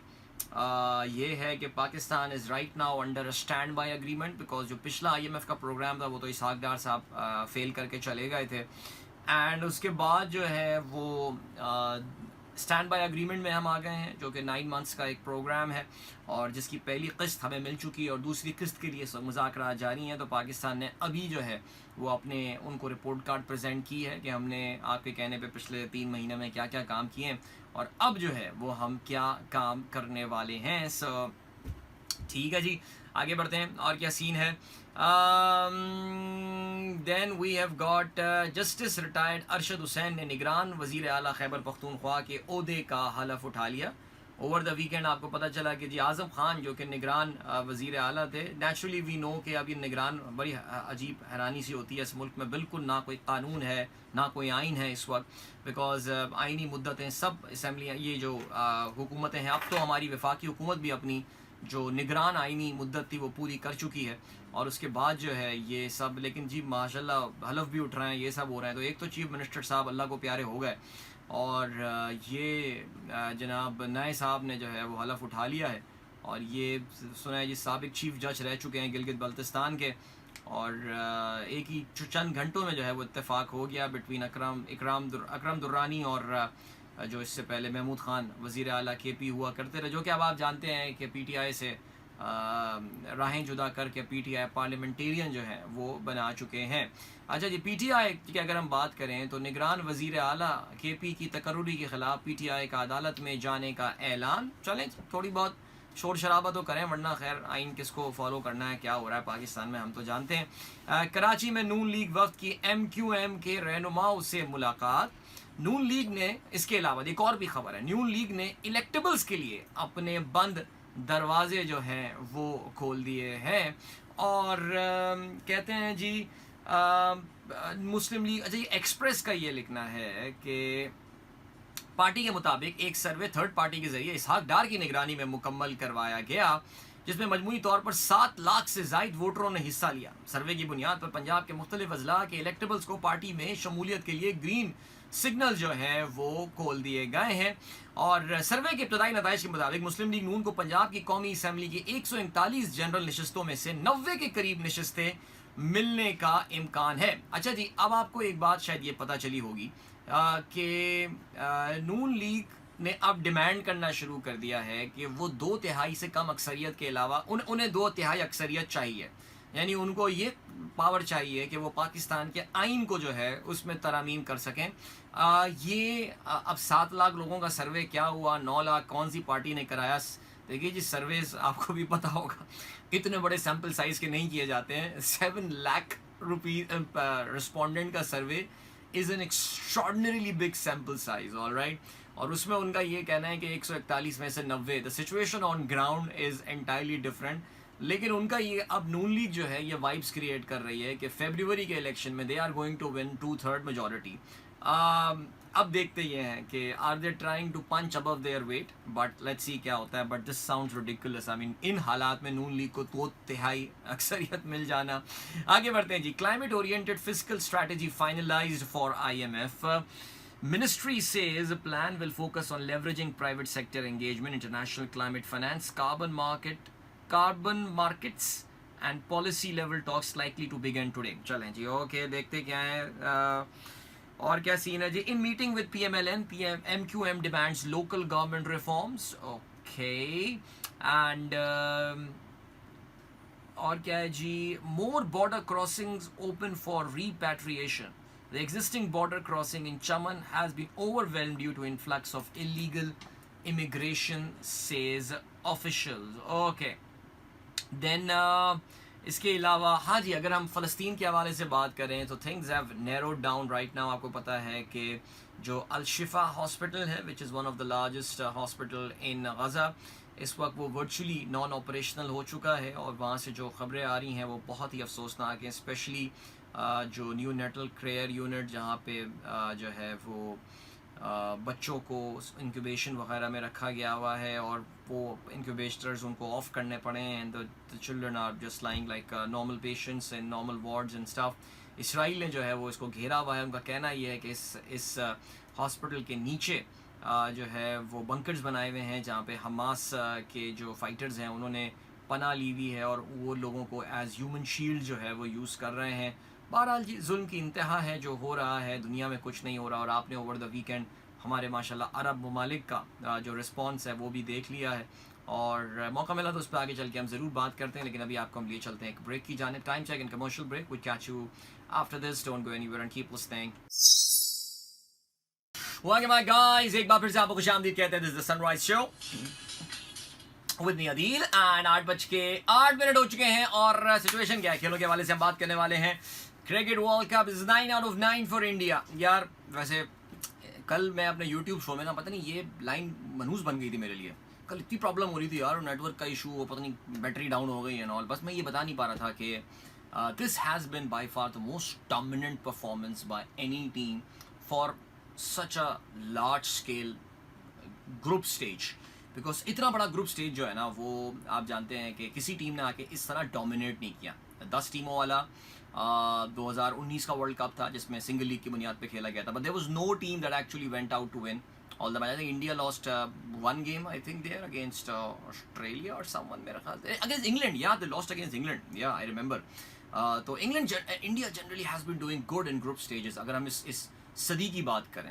A: ये है कि Pakistan is right now under a stand by agreement, because जो पिछला IMF का प्रोग्राम था वो तो इसहाक डार साहब फेल करके चले गए थे। एंड उसके बाद जो है वो स्टैंड बाय एग्रीमेंट में हम आ गए हैं, जो कि 9 मंथ्स का एक प्रोग्राम है और जिसकी पहली किस्त हमें मिल चुकी है और दूसरी किस्त के लिए मुज़ाकरात जारी हैं। तो पाकिस्तान ने अभी जो है वो अपने उनको रिपोर्ट कार्ड प्रेजेंट की है कि हमने आपके कहने पे पिछले 3 महीने में क्या क्या काम किए हैं और अब जो है वो हम क्या काम करने वाले हैं। सो ठीक है जी, आगे बढ़ते हैं और क्या सीन है। Then we have got justice retired Arshad Hussain ने निगरान वज़ीर आला खैबर पख्तूनख्वा के ओहदे का हलफ उठा लिया। ओवर द वीकेंड आपको पता चला कि जी आज़म खान जो कि निगरान वज़ीर आला थे, नेचुरली वी नो कि अब ये निगरान बड़ी अजीब हैरानी सी होती है, इस मुल्क में बिल्कुल ना कोई कानून है ना कोई आइन है इस वक्त, बिकॉज आइनी मुद्दतें सब असम्बलियाँ ये जो हुकूमतें हैं, अब तो हमारी वफाकी हुकूमत भी अपनी जो निगरान आइनी मुद्दत थी वो पूरी कर चुकी है और उसके बाद जो है ये सब, लेकिन जी माशाल्लाह हलफ भी उठ रहे हैं, ये सब हो रहे हैं। तो एक तो चीफ मिनिस्टर साहब अल्लाह को प्यारे हो गए और ये जनाब नए साहब ने जो है वो हलफ उठा लिया है और ये सुना है जी साबिक चीफ जज रह चुके हैं गिलगित बल्तिस्तान के और एक ही चंद घंटों में जो है वो इत्तेफाक हो गया बिटवीन अकरम दुर्रानी और जो इससे पहले महमूद खान वज़ीर आला KP हुआ करते रहे, जो कि अब आप जानते हैं कि PTI से राहें जुदा करके PTI पार्लियामेंटेरियन जो है वो बना चुके हैं। अच्छा जी, PTI की अगर हम बात करें तो निगरान वज़ीर आला KP की तकर्रुरी के ख़िलाफ़ PTI का अदालत में जाने का ऐलान। चलें थोड़ी बहुत शोर शराबा तो करें, वरना खैर आइन किसको फॉलो करना है, क्या हो रहा है पाकिस्तान में हम तो जानते हैं। कराची में नून लीग वफ्द की MQM के रहनुमाओं से मुलाकात। नून लीग ने इसके अलावा एक और भी खबर है, नून लीग ने इलेक्टेबल्स के लिए अपने बंद दरवाजे जो हैं वो खोल दिए हैं और कहते हैं जी मुस्लिम लीग। अच्छा ये एक्सप्रेस का ये लिखना है कि पार्टी के मुताबिक एक सर्वे थर्ड पार्टी के जरिए इसहाक डार की निगरानी में मुकम्मल करवाया गया, जिसमें मजमूई तौर पर 7 लाख से जायद वोटरों ने हिस्सा लिया। सर्वे की बुनियाद पर पंजाब के मुख्तलिफ अजला के इलेक्टेबल्स को पार्टी में शमूलियत के लिए ग्रीन सिग्नल जो है वो खोल दिए गए हैं और सर्वे के इब्तदाई नताइज के मुताबिक मुस्लिम लीग नून को पंजाब की कौमी असम्बली की 139 जनरल नशस्तों में से 90 के करीब नशस्तें मिलने का इम्कान है। अच्छा जी, अब आपको एक बात शायद ये पता चली होगी कि नून लीग ने अब डिमांड करना शुरू कर दिया है कि वो 2/3 से कम अक्सरियत के अलावा उन्हें 2/3 अक्सरियत चाहिए, यानी उनको ये पावर चाहिए कि वो पाकिस्तान के आइन को जो है उसमें तरामीम कर सकें। अब 7 लाख लोगों का सर्वे क्या हुआ, 9 लाख कौन सी पार्टी ने कराया। देखिए जी, सर्वेस आपको भी पता होगा इतने बड़े सैम्पल साइज़ के नहीं किए जाते हैं। 7 लाख रिस्पोंडेंट का survey is an extraordinarily big sample size, all right. और उसमें उनका ये कहना है कि 141 में से 90, the situation on ground is entirely different. लेकिन उनका ये अब नून लीग जो है ये वाइब्स क्रिएट कर रही है कि फरवरी के इलेक्शन में they are going to win 2/3 majority. अब देखते ये हैं कि are they trying to punch above their weight, but let's see क्या होता है। But this sounds ridiculous, I mean इन हालात में नून लीग को 2/3 अक्सरियत मिल जाना। आगे बढ़ते हैं जी, climate oriented fiscal strategy finalized for IMF। Ministry says a plan will focus on leveraging private sector engagement, international climate finance, carbon markets and policy level talks likely to begin today. चलें जी, ओके देखते क्या है और क्या सीन है जी। In meeting with PMLN, MQM demands local government reforms. Okay, and और क्या है जी, more border crossings open for repatriation. The existing border crossing in Chaman has been overwhelmed due to influx of illegal immigration, says officials. Okay. Then इसके अलावा हाँ जी, अगर हम फ़लस्तीन के हवाले से बात करें तो things have narrowed down right now. आपको पता है कि जो अल-शिफा हॉस्पिटल है, which is one of the largest hospital in Gaza, इस वक्त वो वर्चुअली नॉन ऑपरेशनल हो चुका है और वहाँ से जो ख़बरें आ रही हैं वो बहुत ही अफसोसनाक हैं। स्पेशली जो न्यू नेटल केयर यूनिट जहाँ पे जो है वो बच्चों को इंक्यूबेशन वगैरह में रखा गया हुआ है और वो इंक्यूबेटर्स उनको ऑफ करने पड़े हैं and the children are just lying like normal patients in normal wards and staff. Israel ने जो है वो इसको घेरा हुआ है। उनका कहना ये है कि इस हॉस्पिटल के नीचे जो है वो बंकर्स बनाए हुए हैं जहाँ पे हमास के जो फाइटर्स हैं उन्होंने पनाह ली हुई है और वो लोगों को एज ह्यूमन शील्ड जो है वो यूज़ कर रहे हैं। बहरहाल जी, जुल्म की इंतहा है, जो हो रहा है दुनिया में कुछ नहीं हो रहा। और आपने ओवर द वीकेंड हमारे माशाल्लाह अरब ममालिक का जो रिस्पॉन्स है वो भी देख लिया है, और मौका मिला तो उस पर आगे चल के हम ज़रूर बात करते हैं। लेकिन अभी आपको हम लिए चलते हैं एक ब्रेक की जानिब। Time check and commercial break, we catch you after this, don't go anywhere and keep listening. Welcome back guys, एक बार फिर से आपको खुशामदीद कहते हैं। This is the sunrise show with me Adeel and 8:08 हो चुके हैं, और सिचुएशन क्या है खेलों के हवाले से हम बात करने वाले हैं। Cricket world cup is 9 out of 9 for India. यार वैसे कल मैं अपने यूट्यूब शो में ना, पता नहीं ये लाइन मनहूस बन गई थी मेरे लिए। कल इतनी प्रॉब्लम हो रही थी यार, नेटवर्क का इशू, पता नहीं बैटरी डाउन हो गई एंड ऑल। बस मैं ये बता नहीं पा रहा था कि this has been by far the most dominant performance by any team for such a large scale group stage. Because इतना बड़ा ग्रुप स्टेज जो है ना, वो आप जानते हैं कि किसी टीम ने आके इस तरह डोमिनेट नहीं किया। 10 टीमों वाला 2019 का वर्ल्ड कप था जिसमें सिंगल लीग की बुनियाद पे खेला गया था, but there was no team that actually went out to win all the match. I think India lost one game, I think there against Australia और समवन, मेरा ख्याल अगेंस्ट इंग्लैंड, या they lost against England, yeah I remember. तो India generally has been doing good in group stages. अगर हम इस सदी की बात करें,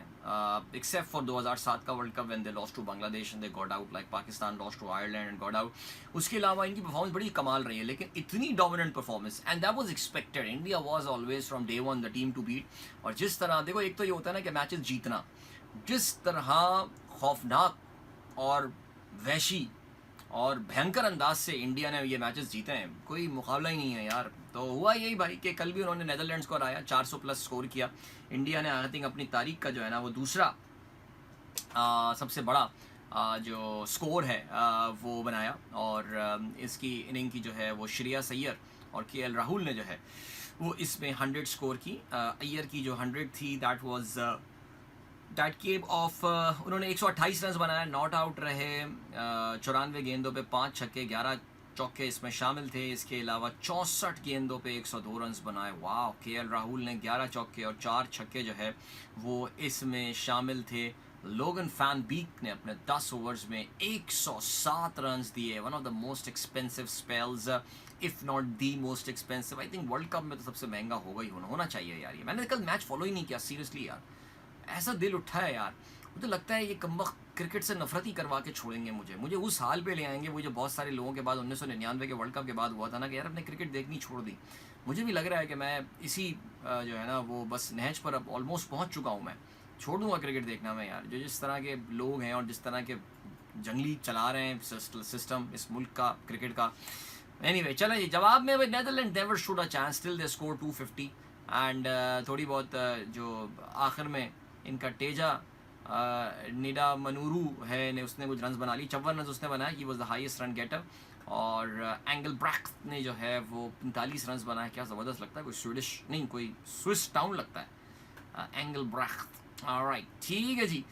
A: एक्सेप्ट फॉर 2007 का world cup when they lost to Bangladesh and they got out, like Pakistan lost to Ireland and got out, उसके अलावा इनकी परफॉर्मेंस बड़ी कमाल रही है। लेकिन इतनी dominant performance and that was expected. India was always from day one the team to beat. और जिस तरह देखो, एक तो ये होता है ना कि मैचेस जीतना, जिस तरह खौफनाक और वहशी और भयंकर अंदाज से इंडिया ने ये मैचेस जीते हैं, कोई मुकाबला ही नहीं है यार। तो हुआ यही भाई कि कल भी उन्होंने नेदरलैंड्स को हराया, 400 प्लस स्कोर किया। इंडिया ने आई थिंक अपनी तारीख का जो है ना वो दूसरा सबसे बड़ा जो स्कोर है वो बनाया। और इसकी इनिंग की जो है वो श्रेयस अय्यर और केएल राहुल ने जो है वो इसमें 100 स्कोर की। अय्यर की जो 100 थी that was that came of, उन्होंने 128 रन बनाया, नॉट आउट रहे 94 गेंदों पे 5 छक्के 11 चौके इसमें शामिल थे। इसके अलावा 64 गेंदों पे 102 रन बनाए। वाह, केएल राहुल ने 11 चौके और 4 छक्के जो है वो इसमें शामिल थे। लोगन फैन बीक ने अपने 10 ओवर्स में 107 रन दिए। One of the most expensive spells, if not the most expensive. I think world cup में तो सबसे महंगा होना चाहिए यार ये। मैंने कल मैच फॉलो ही नहीं किया सीरियसली यार, ऐसा दिल उठा है यार। मुझे लगता है ये कमबख्त क्रिकेट से नफरत ही करवा के छोड़ेंगे मुझे उस हाल पे ले आएंगे वो जो बहुत सारे लोगों के बाद 1999 के वर्ल्ड कप के बाद हुआ था ना, कि यार अपने क्रिकेट देखनी छोड़ दी। मुझे भी लग रहा है कि मैं इसी जो है ना वो बस नहज पर अब ऑलमोस्ट पहुंच चुका हूं। मैं छोड़ दूंगा क्रिकेट देखना मैं यार। जो जिस तरह के लोग हैं और जिस तरह के जंगली चला रहे हैं सिस्टम इस मुल्क का क्रिकेट का। एनीवे चलें जी, जवाब में Netherland never should a chance, still they score 250 and थोड़ी बहुत जो आखिर में इनका तेजा निडा मनूरू है ने उसने कुछ रन बना ली, 54 रन उसने बनाया। He was the highest run getter. और एंगल ब्रैक ने जो है वो 45 रन बनाया। क्या ज़बरदस्त लगता है, कोई स्वीडिश नहीं, कोई स्विस टाउन लगता है एंगल ब्रैक। ऑलराइट, ठीक है जी।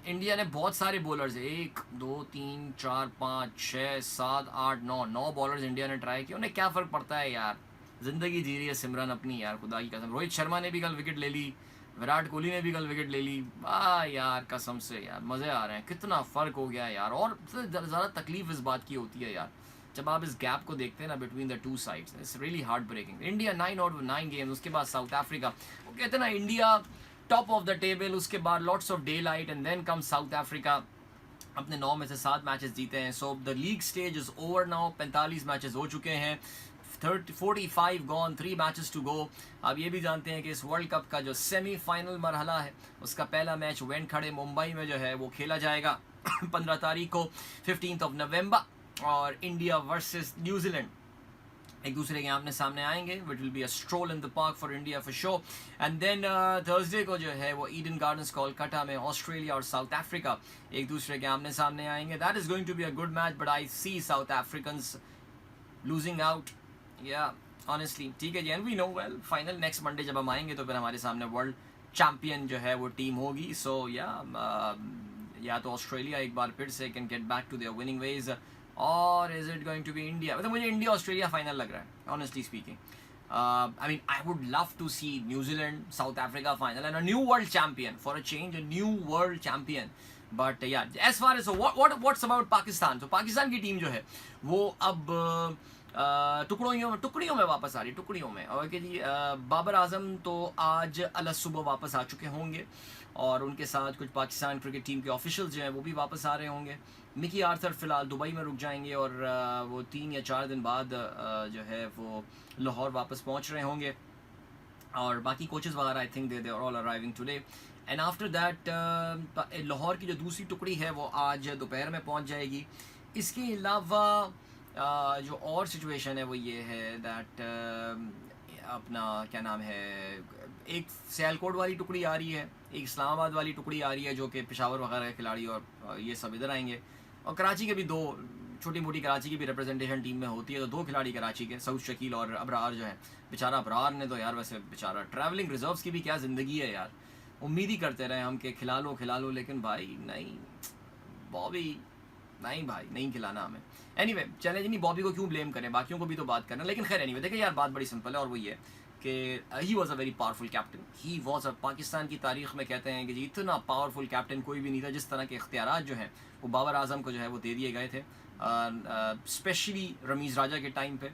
A: इंडिया ने बहुत सारे बॉलर्स, 1 2 3 4 5 6 7 8 9 बॉलर्स इंडिया ने ट्राई किया। उन्हें क्या फ़र्क पड़ता है यार, ज़िंदगी जी रही है सिमरन अपनी यार, खुदा की कसम। रोहित शर्मा ने भी कल विकेट ले ली, विराट कोहली ने भी कल विकेट ले ली। वाह यार, कसम से यार मज़े आ रहे हैं। कितना फ़र्क हो गया है यार। और ज़्यादा तकलीफ इस बात की होती है यार, जब आप इस गैप को देखते हैं ना between the two sides, it's really heart breaking. India 9 out of 9 games, उसके बाद साउथ अफ्रीका। वो कहते हैं ना India top of the table, उसके बाद lots of daylight and then come South Africa. अपने 9 में से 7 मैचेस जीते हैं। So the league stage is over now. 45 matches हो चुके हैं, 45 गॉन, 3 मैचेस टू गो। अब ये भी जानते हैं कि इस वर्ल्ड कप का जो सेमीफाइनल मरहला है उसका पहला मैच वेंखड़े मुंबई में जो है वो खेला जाएगा 15 तारीख को, 15th of November। और इंडिया वर्सेस न्यूजीलैंड एक दूसरे के आमने सामने आएंगे। It will be a stroll in the park for India for sure. And then Thursday को जो है वो ईडन गार्डन्स कोलकाता में ऑस्ट्रेलिया और साउथ अफ्रीका एक दूसरे के आमने सामने आएंगे। That is going to be a good match, but I see South Africans losing out, yeah honestly. ठीक है जी, and we know well final next Monday जब हम आएंगे तो फिर हमारे सामने वर्ल्ड चैम्पियन जो है वो टीम होगी। सो या तो ऑस्ट्रेलिया एक बार फिर से can get back to their winning ways, और is it going to be India. मतलब मुझे इंडिया ऑस्ट्रेलिया फाइनल लग रहा है honestly speaking. I mean I would love to see New Zealand South Africa final and a new world champion, for a change a new world champion. But yeah as far as what's about Pakistan, तो पाकिस्तान की टीम जो है वो अब टुकड़ियों में वापस आ रही, टुकड़ियों में। और कि जी बाबर आजम तो आज अल सुबह वापस आ चुके होंगे और उनके साथ कुछ पाकिस्तान क्रिकेट टीम के ऑफिशियल्स जो हैं वो भी वापस आ रहे होंगे। मिकी आर्थर फ़िलहाल दुबई में रुक जाएंगे और वो 3 या 4 दिन बाद जो है वो लाहौर वापस पहुंच रहे होंगे। और बाकी कोचेज़ वगैरह आई think they all arriving today and after that Lahore की जो दूसरी टुकड़ी है वो आज दोपहर में पहुंच जाएगी। इसके अलावा जो और सिचुएशन है वो ये है दैट अपना क्या नाम है, एक सियालकोट वाली टुकड़ी आ रही है, एक इस्लामाबाद वाली टुकड़ी आ रही है जो कि पेशावर वगैरह के खिलाड़ी और ये सब इधर आएंगे। और कराची के भी दो छोटी मोटी कराची की भी रिप्रेजेंटेशन टीम में होती है, तो 2 खिलाड़ी कराची के, सऊद शकील और अबरार जो है। बेचारा अबरार ने तो यार वैसे बेचारा ट्रैवलिंग रिजर्व्स की भी क्या ज़िंदगी है यार। उम्मीद ही करते रहे हम कि खिला लो, लेकिन भाई नहीं, बॉबी नहीं भाई, नहीं खिलाना हमें। एनीवे चले जी, नहीं बॉबी को क्यों ब्लेम करें, बाकियों को भी तो बात करना। लेकिन खैर एनीवे देखिए यार, बात बड़ी सिंपल है और वो ये कि he was a very powerful captain. He was a, Pakistan की तारीख में कहते हैं कि जी इतना पावरफुल कैप्टन कोई भी नहीं था। जिस तरह के इख्तियारात जो हैं वो बाबर आजम को जो है वो दे दिए गए थे, स्पेशली रमीज़ राजा के टाइम पे।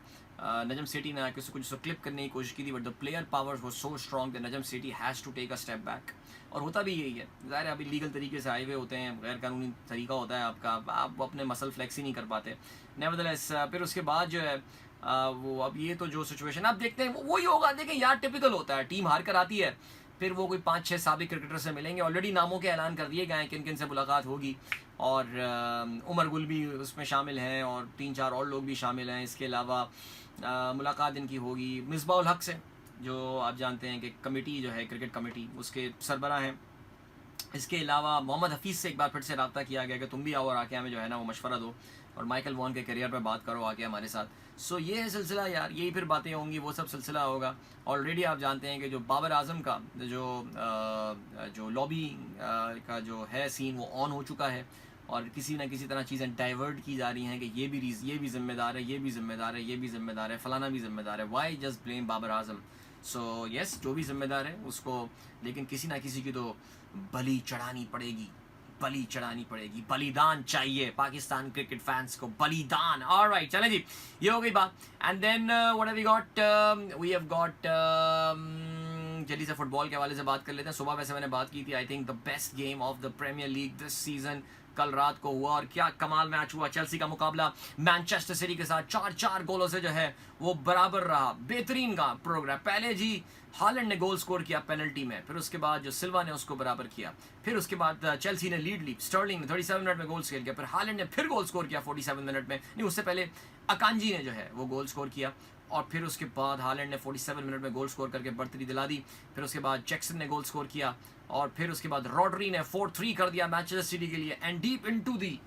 A: नजम सेठी ने आके कुछ क्लिप करने की कोशिश की थी, बट द प्लेयर पावर वो so strong that Najam Sethi has to take a step back. और होता भी यही है, ज़ाहिर है अभी लीगल तरीके से आए हुए होते हैं, गैर कानूनी तरीका होता है आपका, आप अपने मसल फ्लेक्स ही नहीं कर पाते। नेवरदलेस फिर उसके बाद जो है वो अब ये तो जो सिचुएशन आप देखते हैं वही होगा। देखें यार, टिपिकल होता है, टीम हार कर आती है, फिर वो कोई 5-6 साबिक क्रिकेटर से मिलेंगे। ऑलरेडी नामों के ऐलान कर दिए गए हैं किन किन से मुलाकात होगी, और उमर गुल भी उसमें शामिल हैं और 3-4 और लोग भी शामिल हैं। इसके अलावा मुलाकात इनकी होगी मिसबाह उल हक से, जो आप जानते हैं कि कमेटी जो है क्रिकेट कमेटी उसके सरबराह हैं। इसके अलावा मोहम्मद हफीज़ से एक बार फिर से रब्ता किया गया कि तुम भी आओ और आके हमें जो है ना वो मशवरा दो और माइकल वॉन के करियर पर बात करो आके हमारे साथ। सो ये है सिलसिला यार, यही फिर बातें होंगी, वो सब सिलसिला होगा। ऑलरेडी आप जानते हैं कि जो बाबर आजम का जो लॉबी का जो है सीन वो ऑन हो चुका है और किसी ना किसी तरह चीज़ें डाइवर्ट की जा रही हैं कि ये भी जिम्मेदार है, ये भी जिम्मेदार है, ये भी जिम्मेदार है, फलाना भी जिम्मेदार है। Why just blame Babar Azam? So yes, जो भी जिम्मेदार है उसको, लेकिन किसी ना किसी की तो बलि चढ़ानी पड़ेगी, बलि चढ़ानी पड़ेगी, बलिदान चाहिए पाकिस्तान क्रिकेट फैंस को, बलिदान। ऑलराइट चलें जी, ये हो गई बात। And then what have we have got जल्दी से फुटबॉल के हवाले से बात कर लेते हैं। सुबह वैसे मैंने बात की थी, I think the best game of the Premier League this season कल रात को हुआ और क्या कमाल मैच हुआ। चेल्सी का मुकाबला मैनचेस्टर सिटी के साथ 4-4 गोलों से जो है वो बराबर रहा। बेहतरीन का प्रोग्राम। पहले जी हालैंड ने गोल स्कोर किया पेनल्टी में, फिर उसके बाद जो सिल्वा ने उसको बराबर किया, फिर उसके बाद चेल्सी ने लीड ली, स्टर्लिंग ने 37 मिनट में गोल स्कोर किया, फिर हालैंड ने फिर गोल स्कोर किया 47 मिनट में, नहीं उससे पहले अकांजी ने जो है वो गोल स्कोर किया, और फिर उसके बाद हालैंड ने 47 मिनट में गोल स्कोर करके बढ़तरी दिला दी। फिर उसके बाद जैक्सन ने गोल स्कोर किया और फिर उसके बाद रॉड्री ने 4-3 कर दिया मैनचेस्टर सिटी के लिए। And deep into the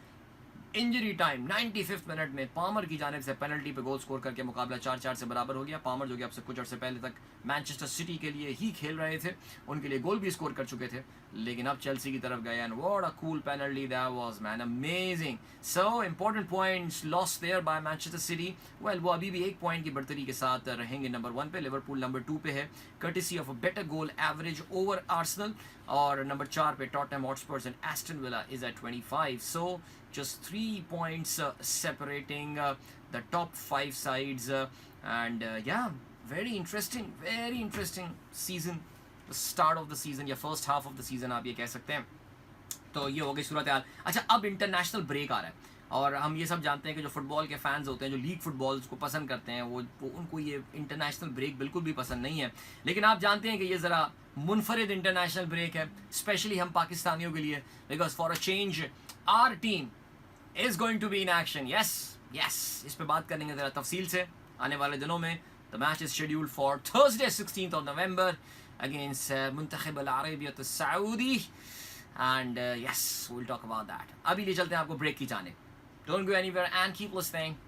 A: injury time 95th minute में पामर की जानिब से पेनल्टी पे गोल स्कोर करके मुकाबला 4-4 से बराबर हो गया। पामर जो कि अब से कुछ अर्से पहले तक मैनचेस्टर सिटी के लिए ही खेल रहे थे, उनके लिए गोल भी स्कोर कर चुके थे, लेकिन अब चेल्सी की तरफ गए। And what a cool penalty that was man, amazing. So important points lost there by Manchester City. Well वो अभी भी 1 पॉइंट की बढ़तरी के साथ रहेंगे नंबर 1 पे, लिवरपूल नंबर 2 पे है courtesy of a better goal average over Arsenal, और नंबर 4 पे Tottenham Hotspurs and Aston Villa is at 25। सो just 3 points separating the top 5 sides, and yeah, very interesting season, the start of the season या first half of the season आप ये कह सकते हैं। तो ये हो गई सूरत हाल। अच्छा, अब इंटरनेशनल ब्रेक आ रहा है और हम ये सब जानते हैं कि जो फुटबॉल के फैंस होते हैं, जो लीग फुटबॉल को पसंद करते हैं, वो उनको ये इंटरनेशनल ब्रेक बिल्कुल भी पसंद नहीं है। लेकिन आप जानते हैं कि ये ज़रा मुनफरिद इंटरनेशनल ब्रेक है, स्पेशली हम पाकिस्तानियों के लिए, because for a change our team is going to be in action. Yes, इस पे बात करेंगे ज़रा तफसील से आने वाले दिनों में। The match is scheduled for Thursday 16th of November against Muntakhib Al-Arabiyyat Saudi, and yes, we'll talk about that. अभी ले चलते हैं आपको ब्रेक की जाने। Don't go anywhere and keep listening.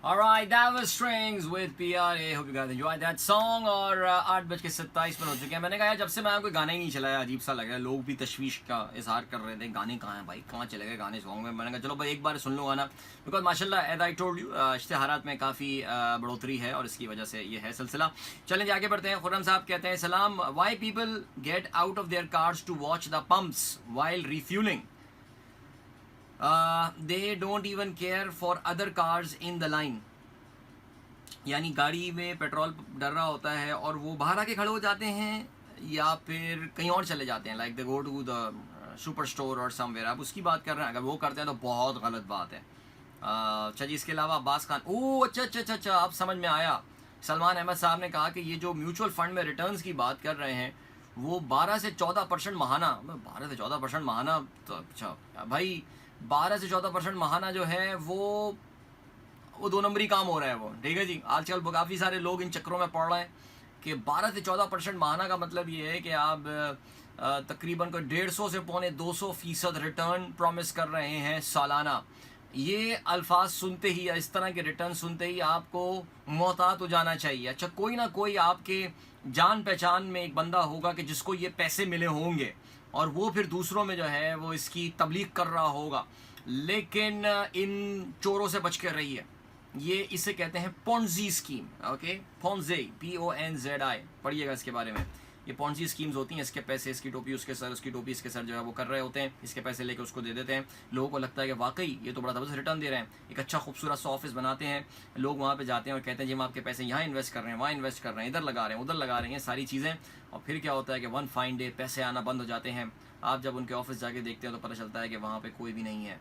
A: Alright, that was Strings with PRA. Hope you guys enjoyed that song. और 8:27 हो चुके हैं। मैंने कहा जब से मैं कोई गाना ही नहीं चलाया, अजीब सा लग रहा है। लोग भी तशवीश का इजहार कर रहे थे, गाने कहाँ हैं भाई, कहाँ चले गए गाने सॉन्ग में। मैंने कहा चलो भाई एक बार सुन लो गाना, बिकॉज माशाल्लाह एज आई टोल्ड यू इश्तिहारात में काफ़ी बढ़ोतरी है और इसकी वजह से ये है सिलसिला। चलें आगे बढ़ते हैं। खुर्रम साहब कहते हैं सलाम, why people get out of their cars to watch the pumps while refuelling. They don't even care for other cars in the line, यानी गाड़ी में पेट्रोल डर रहा होता है और वो बाहर आके खड़े हो जाते हैं या फिर कहीं और चले जाते हैं, like they go to the super store और समवेयर। आप उसकी बात कर रहे हैं, अगर वो करते हैं तो बहुत गलत बात है। अच्छा जी, इसके अलावा अब्बास खान, ओह अच्छा, अब समझ में आया। सलमान अहमद साहब ने कहा कि ये जो म्यूचुअल फंड में रिटर्न्स की बात कर रहे हैं वो 12 से 14% महाना, 12 से 14% महाना, तो अच्छा भाई 12 से 14% महाना जो है वो 2 नंबरी काम हो रहा है वो, ठीक है जी। आजकल काफ़ी सारे लोग इन चक्करों में पड़ रहे हैं कि 12 से 14% महाना का मतलब ये है कि आप तकरीबन को 150 से 200% रिटर्न प्रॉमिस कर रहे हैं सालाना। ये अल्फाज सुनते ही या इस तरह के रिटर्न सुनते ही आपको मोहतात हो जाना चाहिए। अच्छा, कोई ना कोई आपके जान पहचान में एक बंदा होगा कि जिसको ये पैसे मिले होंगे और वो फिर दूसरों में जो है वो इसकी तबलीग कर रहा होगा। लेकिन इन चोरों से बच कर रहिए। ये इसे कहते हैं पोंजी स्कीम, ओके, पोंजे, PONZI, पढ़िएगा इसके बारे में। ये पोंजी स्कीम्स होती हैं, इसके पैसे, इसकी टोपी उसके सर, उसकी टोपी इसके सर, जो है वो कर रहे होते हैं, इसके पैसे लेके उसको दे देते हैं। लोगों को लगता है कि वाकई ये तो बड़ा ज़बरदस्त रिटर्न दे रहे हैं। एक अच्छा खूबसूरत सा ऑफिस बनाते हैं, लोग वहाँ पे जाते हैं और कहते हैं जी हम आपके पैसे यहाँ इन्वेस्ट कर रहे हैं, वहाँ इन्वेस्ट कर रहे हैं, इधर लगा रहे हैं, उधर लगा रहे हैं, सारी चीज़ें। और फिर क्या होता है कि वन फाइन डे पैसे आना बंद हो जाते हैं। आप जब उनके ऑफिस जाके देखते हैं तो पता चलता है कि वहाँ पर कोई भी नहीं है,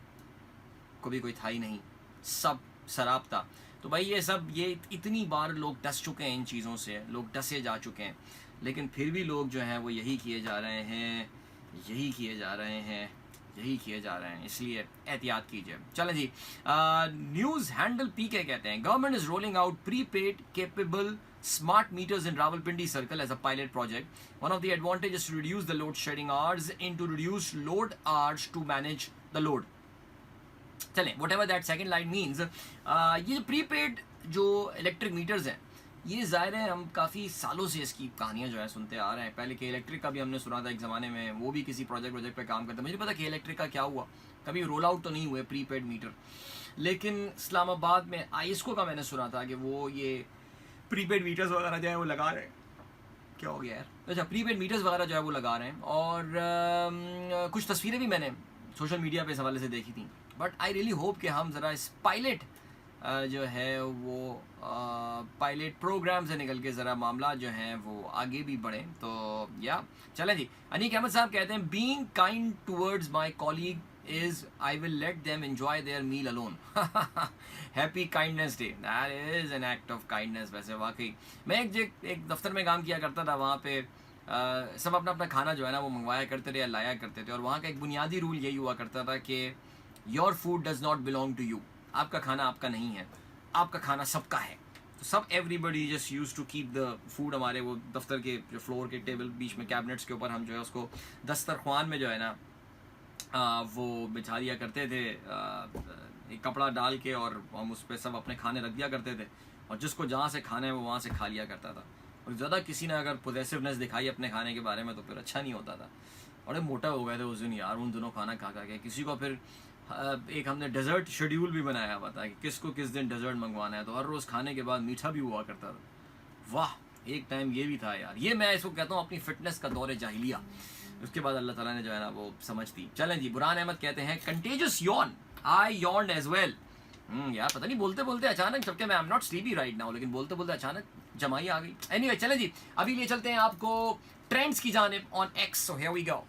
A: कभी कोई था ही नहीं, सब शराब था। तो भाई ये इतनी बार लोग डस चुके हैं इन चीज़ों से, लोग डसे जा चुके हैं, लेकिन फिर भी लोग जो हैं वो यही किए जा रहे हैं, यही किए जा रहे हैं, यही किए जा रहे हैं। इसलिए एहतियात कीजिए। चलें जी, न्यूज़ हैंडल PK कहते हैं government is rolling out prepaid capable smart meters in Rawalpindi circle as a pilot project. One of the advantages to reduce the load shedding hours in to reduce load hours to manage the load. चलें, whatever that second line means, ये जो प्रीपेड जो इलेक्ट्रिक मीटर्स हैं, ये ज़ाहिर है हम काफ़ी सालों से इसकी कहानियाँ जो है सुनते आ रहे हैं। पहले के इलेक्ट्रिक का भी हमने सुना था एक ज़माने में, वो भी किसी प्रोजेक्ट पे काम करता। मुझे पता कि इलेक्ट्रिक का क्या हुआ, कभी रोल आउट तो नहीं हुए प्रीपेड मीटर। लेकिन इस्लामाबाद में ISCO का मैंने सुना था कि वो ये प्रीपेड मीटर्स वगैरह जो है वो लगा रहे हैं। क्या हो गया यार, अच्छा, प्रीपेड मीटर्स वगैरह जो है वो लगा रहे हैं। और कुछ तस्वीरें भी मैंने सोशल मीडिया पे इस हवाले से देखी थी। बट आई रियली होप कि हम ज़रा इस पायलट जो है वो पायलट प्रोग्राम से निकल के ज़रा मामला जो है वो आगे भी बढ़ें। तो या चलें जी, अनीक अहमद साहब कहते हैं being kind towards my colleague is I will let them enjoy their meal alone. Happy kindness day, that is an act of kindness. वैसे वाकई मैं एक दफ्तर में काम किया करता था, वहाँ पे सब अपना अपना खाना जो है ना वो मंगवाया करते थे या लाया करते थे। और वहाँ का एक बुनियादी रूल यही हुआ करता था कि your food does not belong to you. आपका खाना आपका नहीं है, आपका खाना सबका है। तो सब everybody just use to keep the food. हमारे वो दफ्तर के जो फ्लोर के टेबल बीच में कैबिनेट्स के ऊपर हम जो है उसको दस्तरख्वान में जो है ना वो बिछा दिया करते थे, एक कपड़ा डाल के, और हम उस पर सब अपने खाने रख दिया करते थे। और जिसको जहाँ से खाना है वो वहाँ से खा लिया करता था। और ज़्यादा किसी ने अगर पॉजिटिवनेस दिखाई अपने खाने के बारे में तो फिर अच्छा नहीं होता था। बड़े मोटा हो गए थे उस दिन यार, उन दोनों खाना खा के। किसी को फिर एक हमने डेजर्ट शेड्यूल भी बनाया हुआ था कि किसको किस दिन डेजर्ट मंगवाना है, तो हर रोज़ खाने के बाद मीठा भी हुआ करता था। वाह, एक टाइम ये भी था यार। ये मैं इसको कहता हूँ अपनी फिटनेस का दौरे जाहिलिया। उसके बाद अल्लाह ताला ने जो है ना वो समझ दी। चलें जी, बुरहान अहमद कहते हैं कंटेजियस यॉन, आई यॉन्ड एज वेल। यार पता नहीं बोलते बोलते अचानक, जबकि मैं आई am not sleepy right now, लेकिन बोलते बोलते अचानक जमाई आ गई। एनीवे चलें जी, अभी ले चलते हैं आपको ट्रेंड्स की जानिब on X. So here we go.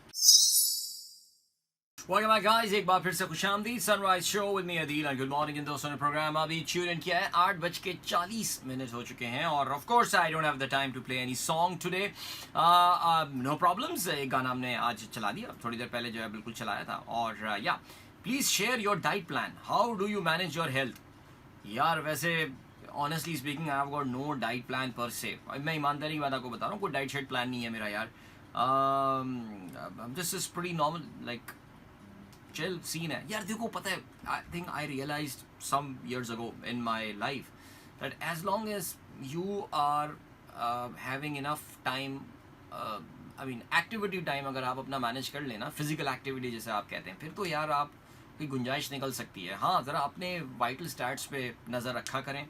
A: Welcome back guys, एक बार फिर से खुशामदीद sunrise show with me Adeel and good morning इन दोस्तों ने प्रोग्राम अभी ट्यून इन किया है। 8:40 हो चुके हैं और of course I don't have the time to play any song today. No problems, एक गाना हमने आज चला दिया, थोड़ी देर पहले जो है बिल्कुल चलाया था। और yeah please share your diet plan, how do you manage your health. यार वैसे honestly speaking I have got no diet plan per se. मैं ईमानदारी की बात आपको बता रहा हूँ, कोई डाइट शेट प्लान नहीं है मेरा यार। This is pretty normal, like chill scene है यार। देखो पता है, I think I realised some years ago in my life that as long as you are having enough time, I mean activity time, अगर आप अपना मैनेज कर लेना, फिजिकल एक्टिविटी जैसे आप कहते हैं, फिर तो यार आप की गुंजाइश निकल सकती है। हाँ, ज़रा अपने वाइटल स्टैट्स पे नज़र रखा करें,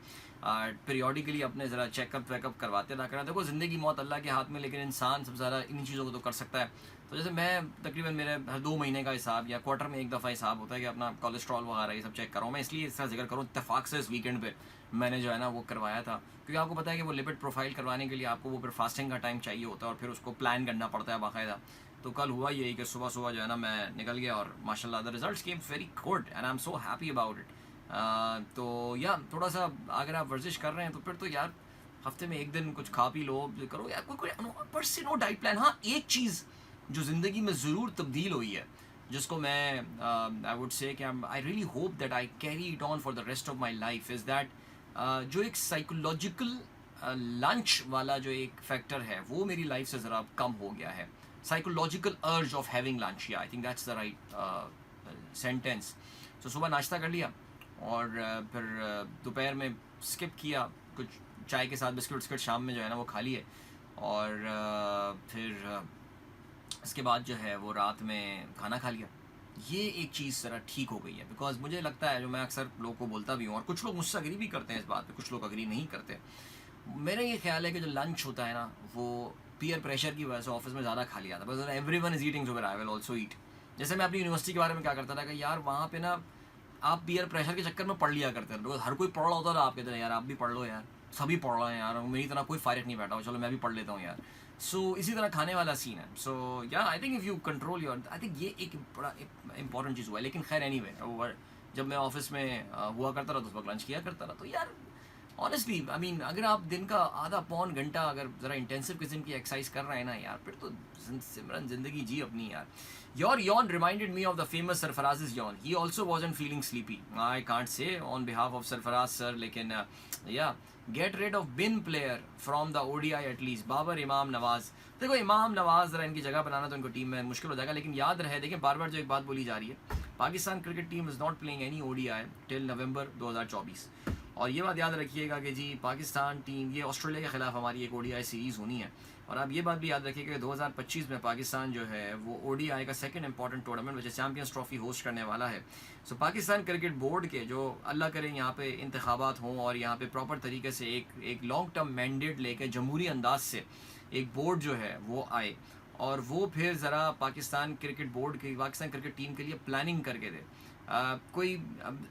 A: पीरियोडिकली अपने ज़रा चेकअप वेकअप करवाते रहा करें। देखो ज़िंदगी मौत अल्लाह के हाथ में, लेकिन इंसान सबसे ज़्यादा इन चीज़ों को तो कर सकता है। तो जैसे मैं तकरीबन मेरे हर 2 महीने का हिसाब या क्वार्टर में एक दफ़ा हिसाब होता है कि अपना कोलेस्ट्रॉल वगैरह ये सब चेक कराऊँ। मैं इसलिए इसका जिक्र करूँ, इत्तेफाक से इस वीकेंड पे मैंने जो है ना वो करवाया था, क्योंकि आपको पता है कि वो लिपिड प्रोफाइल करवाने के लिए आपको वो फिर फास्टिंग का टाइम चाहिए होता है और फिर उसको प्लान करना पड़ता है बाकायदा। तो कल हुआ यही कि सुबह सुबह जो है ना मैं निकल गया और माशाल्लाह the results came very good and I am so happy about it. तो या थोड़ा सा अगर आप वर्जिश कर रहे हैं तो फिर तो यार हफ्ते में एक दिन कुछ खा पी लो, करो यार, कोई पर से नो डाइट प्लान। हाँ, एक चीज़ जो ज़िंदगी में ज़रूर तब्दील हुई है, जिसको मैं आई वुड से कि I really hope that I carry it on for the rest of my life is that जो एक साइकोलॉजिकल लंच वाला जो एक फैक्टर है वो मेरी लाइफ से ज़रा कम हो गया है। साइकोलॉजिकल अर्ज ऑफ हैविंग लंच, या I think that's the right sentence. तो सुबह नाश्ता कर लिया और फिर दोपहर में स्किप किया, कुछ चाय के साथ बिस्किट विस्किट शाम में जो है ना वो खा लिए, और फिर इसके बाद जो है वो रात में खाना खा लिया। ये एक चीज़ ज़रा ठीक हो गई है, बिकॉज मुझे लगता है, जो मैं अक्सर लोगों को बोलता भी हूँ और कुछ लोग मुझसे अग्री भी करते हैं इस बात पे, कुछ लोग अग्री नहीं करते। मेरा ये ख्याल है कि जो लंच होता है ना वो पीयर प्रेशर की वजह से ऑफिस में ज़्यादा खा लिया था, बस every one is eating so I will also eat. जैसे मैं अपनी यूनिवर्सिटी के बारे में क्या करता था कि यार वहाँ पे ना आप पीयर प्रेशर के चक्कर में पढ़ लिया करते थे, हर कोई पढ़ रहा होता था, आप कहते थे यार आप भी पढ़ लो यार, सभी पढ़ रहे हैं यार, मेरी तरह कोई फ़र्क नहीं बैठा हो, चलो मैं भी पढ़ लेता हूँ यार। सो इसी तरह खाने वाला सीन है। So yeah I think if you control your, I think ये एक बड़ा इंपॉर्टेंट चीज़ हुआ है। लेकिन खैर एनीवे, जब मैं ऑफिस में हुआ करता था तो उस वक्त लंच किया करता था। तो यार ऑनेस्टली आई मीन अगर आप दिन का आधा पौन घंटा अगर ज़रा इंटेंसिव किस्म की एक्सरसाइज कर रहे हैं ना यार, फिर तो सिमरन ज़िंदगी जी अपनी यार। Your yawn reminded me of the famous Sarfaraz's yawn. He also wasn't feeling sleepy. I can't say on behalf of Sarfaraz sir, लेकिन yeah, get rid of bin player from the ODI at least. Babar इमाम नवाज, देखो इमाम नवाज ज़रा इनकी जगह बनाना तो इनको टीम में मुश्किल हो जाएगा, लेकिन याद रहे, देखिए बार बार जो एक बात बोली जा रही है, Pakistan cricket team is not playing any ODI till नवंबर 2024। और ये बात याद रखिएगा कि जी पाकिस्तान टीम, ये ऑस्ट्रेलिया के ख़िलाफ़ हमारी एक ODI सीरीज़ होनी है, और आप ये बात भी याद रखिएगा कि 2025 में पाकिस्तान जो है वो ODI का सेकंड इंपॉर्टेंट टूर्नामेंट वजह चैम्पियंस ट्रॉफी होस्ट करने वाला है। सो पाकिस्तान क्रिकेट बोर्ड के जो अल्लाह करे यहाँ पे इंतखाबात हों और यहाँ पे प्रॉपर तरीके से एक लॉन्ग टर्म मैंडेट लेके जमहूरी अंदाज से एक बोर्ड जो है वो आए, और वो फिर ज़रा पाकिस्तान क्रिकेट बोर्ड की, पाकिस्तान क्रिकेट टीम के लिए प्लानिंग करके दे। कोई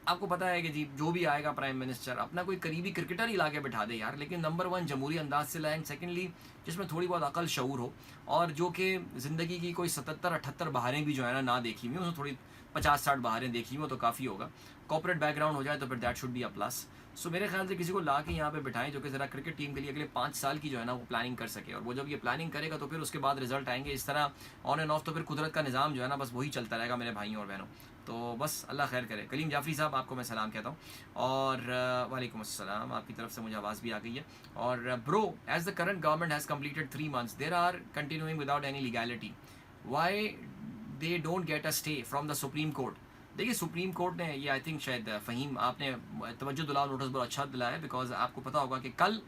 A: आपको पता है कि जी जो भी आएगा प्राइम मिनिस्टर अपना कोई करीबी क्रिकेटर ही ला के बिठा दे यार, लेकिन नंबर 1 जमहूरी अंदाज से लाएँ, सेकेंडली जिसमें थोड़ी बहुत अकल शऊर हो, और जो कि ज़िंदगी की कोई 77-78 बहारें भी जो है ना देखी हुई, उसमें थोड़ी 50-60 बहारें देखी हुई तो काफ़ी होगा। कॉर्पोरेट बैकग्राउंड हो जाए तो फिर that should be a plus. So मेरे ख्याल से किसी को ला के यहाँ पे बिठाएं जो कि ज़रा क्रिकेट टीम के लिए अगले 5 साल की जो है ना वो प्लानिंग कर सके, और वो जब ये प्लानिंग करेगा तो फिर उसके बाद रिजल्ट आएंगे। इस तरह ऑन एंड ऑफ तो फिर कुदरत का निज़ाम जो है ना बस वही चलता रहेगा मेरे भाइयों और बहनों। तो बस अल्लाह खैर करे। कलीम जाफरी साहब आपको मैं सलाम कहता हूँ, और वालेकुम अस्सलाम, आपकी तरफ से मुझे आवाज़ भी आ गई है। और bro, as the current government has completed 3 months, there are continuing without any legality, why they don't get a stay from the Supreme Court. देखिए सुप्रीम कोर्ट ने ये, आई थिंक शायद फ़हीम आपने तवज्जो दिलाओ, नोटिस बहुत अच्छा दिलाया, बिकॉज आपको पता होगा कि कल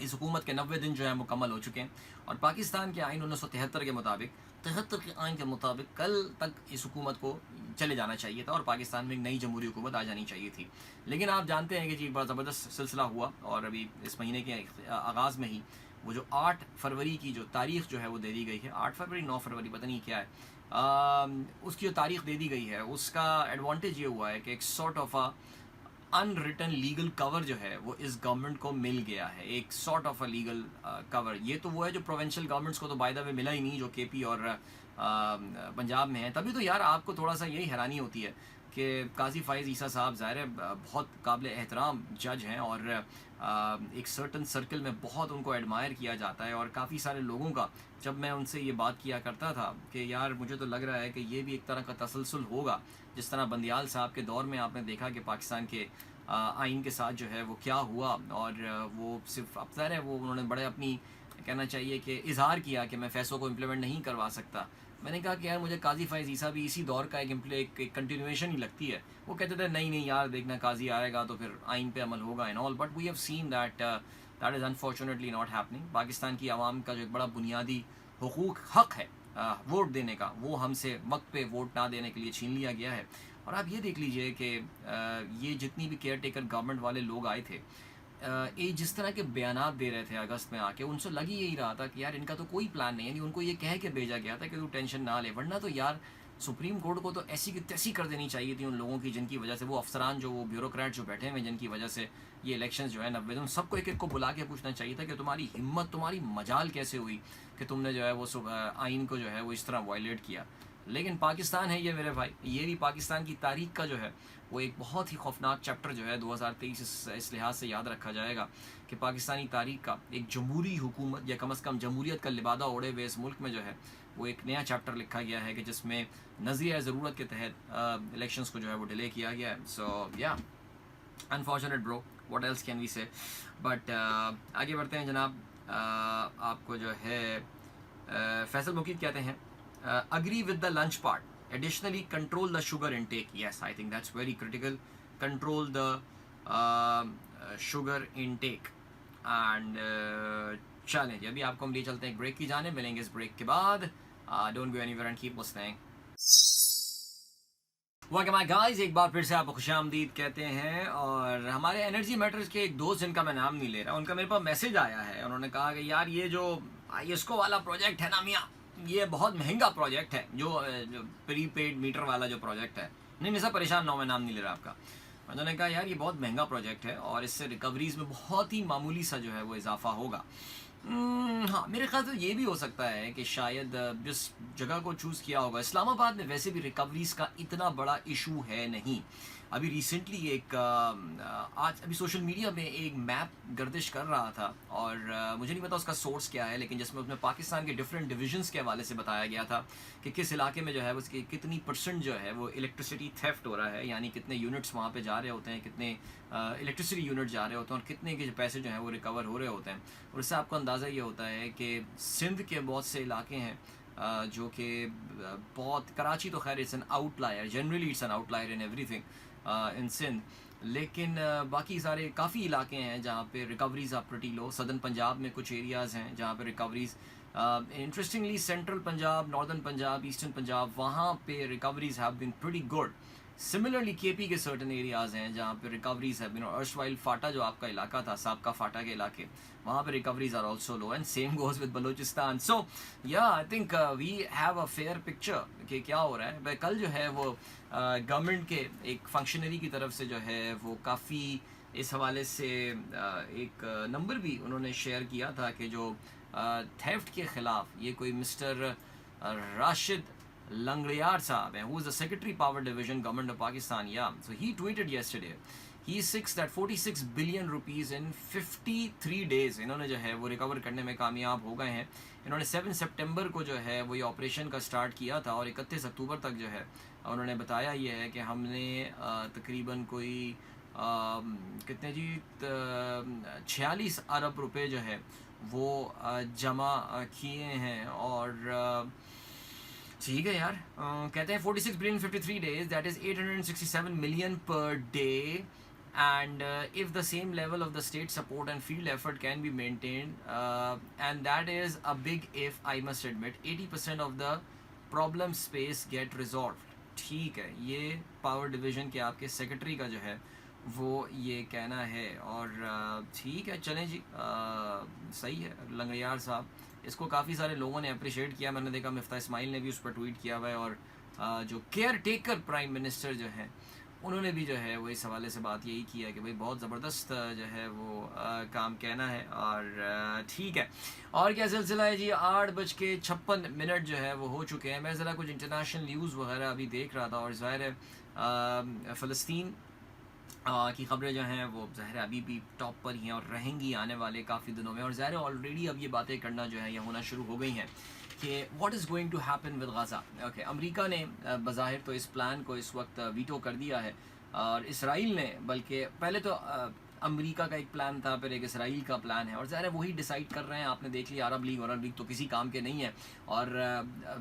A: इस हुकूमत के 90 दिन जो है मुकम्मल हो चुके हैं, और पाकिस्तान के आइन 1973 के मुताबिक, 73 के आइन के मुताबिक कल तक इस हुकूमत को चले जाना चाहिए था और पाकिस्तान में एक नई जमहूरी हुकूमत आ जानी चाहिए थी। लेकिन आप जानते हैं कि जी बड़ा ज़बरदस्त सिलसिला हुआ, और अभी इस महीने के आगाज़ में ही वो जो 8 फरवरी की जो तारीख़ जो है वो दे दी गई है, 8 फरवरी 9 फरवरी पता नहीं क्या है, उसकी जो तारीख़ दे दी गई है उसका एडवांटेज ये हुआ है कि एक sort of a unwritten legal cover जो है वो इस गवर्नमेंट को मिल गया है, एक sort of a legal cover. ये तो वो है जो प्रोविंशियल गवर्नमेंट्स को तो बाय द वे मिला ही नहीं, जो KP और पंजाब में है। तभी तो यार आपको थोड़ा सा यही हैरानी होती है कि काजी फ़ाइज़ ईसा साहब ज़ाहिर है बहुत काबिल एहतराम जज हैं, और एक सर्टन सर्कल में बहुत उनको एडमायर किया जाता है, और काफ़ी सारे लोगों का जब मैं उनसे ये बात किया करता था कि यार मुझे तो लग रहा है कि ये भी एक तरह का तसलसल होगा, जिस तरह बंदियाल साहब के दौर में आपने देखा कि पाकिस्तान के आइन के साथ जो है वो क्या हुआ, और वो सिर्फ अब ज़ाहिर है वो उन्होंने बड़े अपनी कहना चाहिए कि इजहार किया कि मैं फ़ैसलों को इम्प्लीमेंट नहीं करवा सकता। मैंने कहा कि यार मुझे काजी फ़ाइज़ ईसा भी इसी दौर का एक कंटिन्यूएशन ही लगती है। वो कहते थे नहीं नहीं यार देखना काजी आएगा तो फिर आइन पे अमल होगा and all, but we have seen that that is unfortunately not happening. Pakistan की आवाम का जो एक बड़ा बुनियादी हक है वोट देने का, वो हमसे वक्त पे वोट ना देने के लिए छीन लिया गया है। और आप ये देख लीजिए कि ये जितनी भी केयर टेकर गवर्नमेंट वाले लोग आए थे, ये जिस तरह के बयानात दे रहे थे अगस्त में आके, उनसे लग ही यही रहा था कि यार इनका तो कोई प्लान नहीं है, यानी उनको ये कह के भेजा गया था कि तू टेंशन ना ले, वरना तो यार सुप्रीम कोर्ट को तो ऐसी की तैसी कर देनी चाहिए थी उन लोगों की जिनकी वजह से वो अफसरान जो वो ब्यूरोक्रेट जो बैठे हुए जिनकी वजह से ये इलेक्शंस जो है 90 उन सबको एक एक को बुला के पूछना चाहिए था कि तुम्हारी हिम्मत, तुम्हारी मजाल कैसे हुई कि तुमने जो है वो आइन को जो है वो इस तरह वायलेट किया। लेकिन पाकिस्तान है ये मेरे भाई, ये भी पाकिस्तान की तारीख का जो है वो एक बहुत ही खौफनाक चैप्टर जो है 2023 इस लिहाज से याद रखा जाएगा कि पाकिस्तानी तारीख का एक जमहूरी हुकूमत या कम अज़ कम जमहूरियत का लिबादा ओढ़े हुए इस मुल्क में जो है वो एक नया चैप्टर लिखा गया है कि जिसमें नज़रिया ज़रूरत के तहत इलेक्शंस को जो है वो डिले किया गया है। So yeah unfortunate bro, what else can we say. But आगे बढ़ते हैं जनाब। आपको जो है फैसल मुकीद कहते हैं agree with the lunch part, additionally control the sugar intake. Yes, I think that's very critical. Control the sugar intake and चलें जी, अभी आपको हम लिए चलते हैं एक ब्रेक की जाने, मिलेंगे इस ब्रेक के बाद। Don't go anywhere and keep listening. Welcome my guys, एक बार फिर से आपको खुशामदीद कहते हैं। और हमारे एनर्जी मैटर्स के एक दोस्त जिनका मैं नाम नहीं ले रहा, उनका मेरे पास मैसेज आया है। उन्होंने कहा कि यार ये जो ISCO वाला प्रोजेक्ट है ना मियाँ, ये बहुत महंगा प्रोजेक्ट है, जो प्रीपेड मीटर वाला जो प्रोजेक्ट है। नहीं नहीं सर परेशान ना हो, मैं नाम नहीं ले रहा आपका। उन्होंने कहा यार ये बहुत महंगा प्रोजेक्ट है और इससे रिकवरीज में बहुत ही मामूली सा जो है वो इजाफा होगा। हाँ, मेरे ख्याल से ये भी हो सकता है कि शायद जिस जगह को चूज़ किया होगा, इस्लामाबाद में वैसे भी रिकवरीज का इतना बड़ा इशू है नहीं। अभी रिसेंटली एक आज अभी सोशल मीडिया में एक मैप गर्दिश कर रहा था और मुझे नहीं पता उसका सोर्स क्या है, लेकिन जिसमें उसमें पाकिस्तान के डिफरेंट डिविजन्स के हवाले से बताया गया था कि किस इलाके में जो है उसकी कितनी % जो है वो इलेक्ट्रिसिटी थेफ्ट हो रहा है, यानी कितने यूनिट्स वहाँ पे जा रहे होते हैं, कितने इलेक्ट्रिसिटी यूनिट जा रहे होते हैं और कितने के पैसे जो हैं वो रिकवर हो रहे होते हैं। और इससे आपको अंदाज़ा ये होता है कि सिंध के बहुत से इलाके हैं जो कि बहुत, कराची तो खैर it's an outlier, generally it's an outlier in everything in Sindh, लेकिन बाकी सारे काफ़ी इलाके हैं जहाँ पे रिकवरीज आप प्रिटी लो। सदर्न पंजाब में कुछ एरियाज़ हैं जहाँ पे recoveries, interestingly central Punjab, northern Punjab, eastern Punjab, वहाँ पे recoveries have been pretty good. Similarly KP के सर्टन एरियाज़ हैं जहाँ पे recoveries have been, erstwhile FATA जो आपका इलाका था, साबका फाटा के इलाके, वहाँ पे recoveries are also low, and same goes with Balochistan. So yeah I think we have a fair picture कि क्या हो रहा है। भाई कल जो है वो गवर्नमेंट के एक फंक्शनरी की तरफ से जो है वो काफ़ी इस हवाले से एक नंबर भी उन्होंने शेयर किया था कि जो थेफ्ट के ख़िलाफ़ ये कोई mister Rashid Langliyar Saab, who is the Secretary Power Division, Government of Pakistan. Yeah, so he tweeted yesterday. He seeks that 46 billion rupees in 53 days. इन्होंने जो है वो रिकवर करने में कामयाब हो गए हैं। इन्होंने 7 सितंबर को जो है वो ये ऑपरेशन का स्टार्ट किया था और 31 अक्टूबर तक जो है उन्होंने बताया ये है कि हमने तकरीबन कोई कितने जी 46 अरब रुपए जो है वो जमा किए हैं। और ठीक है यार, कहते हैं 46 billion 53 days, that is 867 million per day, and if the same level of the state support and field effort can be maintained, and that is a big if, I must admit, 80% of the problem space get resolved। ठीक है, ये पावर डिवीज़न के आपके सेक्रेटरी का जो है वो ये कहना है। और ठीक है, चलें जी, सही है लंगड़ियार साहब, इसको काफ़ी सारे लोगों ने अप्रिशिएट किया। मैंने देखा मिफ्ता इस्माइल ने भी उस पर ट्वीट किया हुआ है और जो केयर टेकर प्राइम मिनिस्टर जो हैं उन्होंने भी जो है वो इस हवाले से बात यही किया कि भाई बहुत ज़बरदस्त जो है वो काम कहना है। और ठीक है, और क्या सिलसिला है जी, 8:56 जो है वो हो चुके हैं। मैं ज़रा कुछ इंटरनेशनल न्यूज़ वगैरह अभी देख रहा था और ज़ाहिर है फ़लस्तीन की खबरें जो हैं वो ज़ाहिर अभी भी टॉप पर ही हैं और रहेंगी आने वाले काफ़ी दिनों में। और ज़ाहिर ऑलरेडी अब ये बातें करना जो है ये होना शुरू हो गई हैं कि what is going to happen with Gaza. Okay, America ने बज़ाहिर तो इस प्लान को इस वक्त वीटो कर दिया है और इसराइल ने, बल्कि पहले तो अमेरिका का एक प्लान था, फिर एक इसराइल का प्लान है और ज़ाहिर वही डिसाइड कर रहे हैं। आपने देख लिया अरब लीग तो किसी काम के नहीं है। और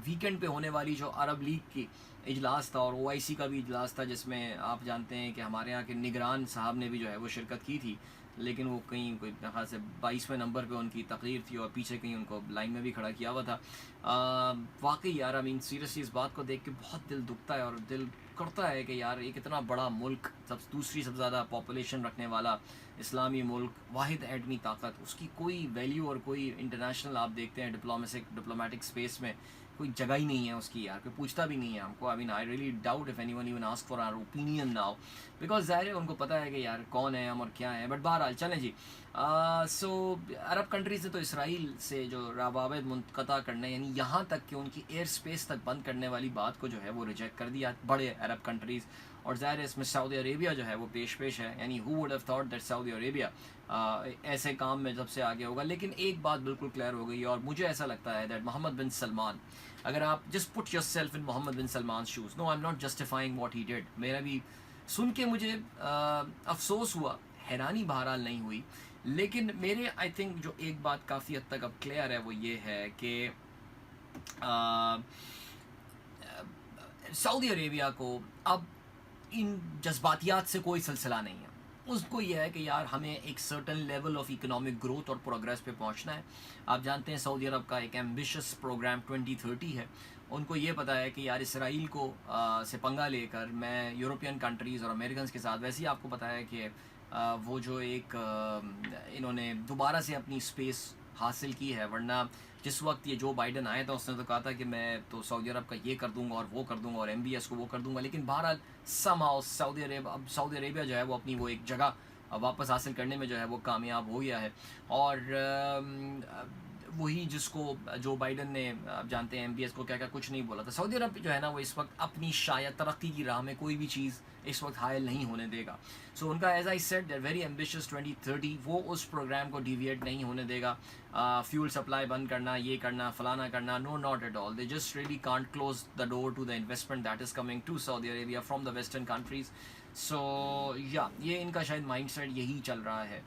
A: वीकेंड पे होने वाली जो अरब लीग की इजलास था और OIC का भी इजलास था जिसमें आप जानते हैं कि हमारे यहाँ के निगरान साहब ने भी जो है वो शिरकत की थी। लेकिन वो कहीं कोई ख़ास से 22वें नंबर पे उनकी तकरीर थी और पीछे कहीं उनको लाइन में भी खड़ा किया हुआ था। वाकई यार, आई मीन सीरियसली इस बात को देख के बहुत दिल दुखता है और दिल करता है कि यार एक इतना बड़ा मुल्क, दूसरी सबसे ज़्यादा पॉपुलेशन रखने वाला इस्लामी मुल्क, वाहिद एटमी ताकत, उसकी कोई वैल्यू और कोई इंटरनेशनल आप देखते हैं डिप्लोमेटिक स्पेस में कोई जगह ही नहीं है उसकी यार, कोई पूछता भी नहीं है हमको। I mean I really doubt if anyone even ask for our opinion now, because ज़ाहिर है उनको पता है कि यार कौन है हम और क्या है। बट बहरहाल चलें जी। सो अरब कंट्रीज़ ने तो इसराइल से जो रवाबित मुनक़ता करने, यानी यहाँ तक कि उनकी एयर स्पेस तक बंद करने वाली बात को जो है वो रिजेक्ट कर दिया बड़े अरब कंट्रीज़। और ज़ाहिर है इसमें सऊदी अरेबिया जो है वो पेश है, यानी who would have thought that Saudi Arabia ऐसे काम में जब से आगे होगा। लेकिन एक बात बिल्कुल क्लियर हो गई और मुझे ऐसा लगता है दैट मोहम्मद बिन सलमान, अगर आप just put yourself in Mohammed bin Salman shoes, no I am not justifying what he did, मेरा भी सुन के मुझे अफसोस हुआ, हैरानी बहरहाल नहीं हुई, लेकिन मेरे आई थिंक जो एक बात काफ़ी हद तक अब क्लियर है वो ये है कि सऊदी अरेबिया को अब इन जज्बातियात से कोई सिलसिला नहीं है। उसको यह है कि यार हमें एक certain level of economic growth और प्रोग्रेस पे पहुंचना है। आप जानते हैं सऊदी अरब का एक एम्बिशियस प्रोग्राम 2030 है। उनको ये पता है कि यार इसराइल को से पंगा लेकर मैं यूरोपियन कंट्रीज़ और अमेरिकन के साथ, वैसे ही आपको पता है कि वो जो एक इन्होंने दोबारा से अपनी स्पेस हासिल की है, वरना जिस वक्त ये जो बाइडन आया था उसने तो कहा था कि मैं तो सऊदी अरब का ये कर दूंगा और वो कर दूंगा और MBS को वो कर दूंगा, लेकिन बहरहाल समहाउ सऊदी अरेबिया जो है वो अपनी वो एक जगह वापस हासिल करने में जो है वो कामयाब हो गया है। और वही जिसको जो बाइडन ने, आप जानते हैं MBS को क्या क्या कुछ नहीं बोला था, सऊदी अरब जो है ना वो इस वक्त अपनी शायद तरक्की की राह में कोई भी चीज़ इस वक्त हायल नहीं होने देगा। सो उनका as I said that very ambitious 2030, वो उस प्रोग्राम को डिविएट नहीं होने देगा। फ्यूल सप्लाई बंद करना, ये करना, फलाना करना, no not at all. They just really can't close the door to the investment that is coming to Saudi Arabia from the western countries. So yeah ये इनका शायद माइंडसेट यही चल रहा है।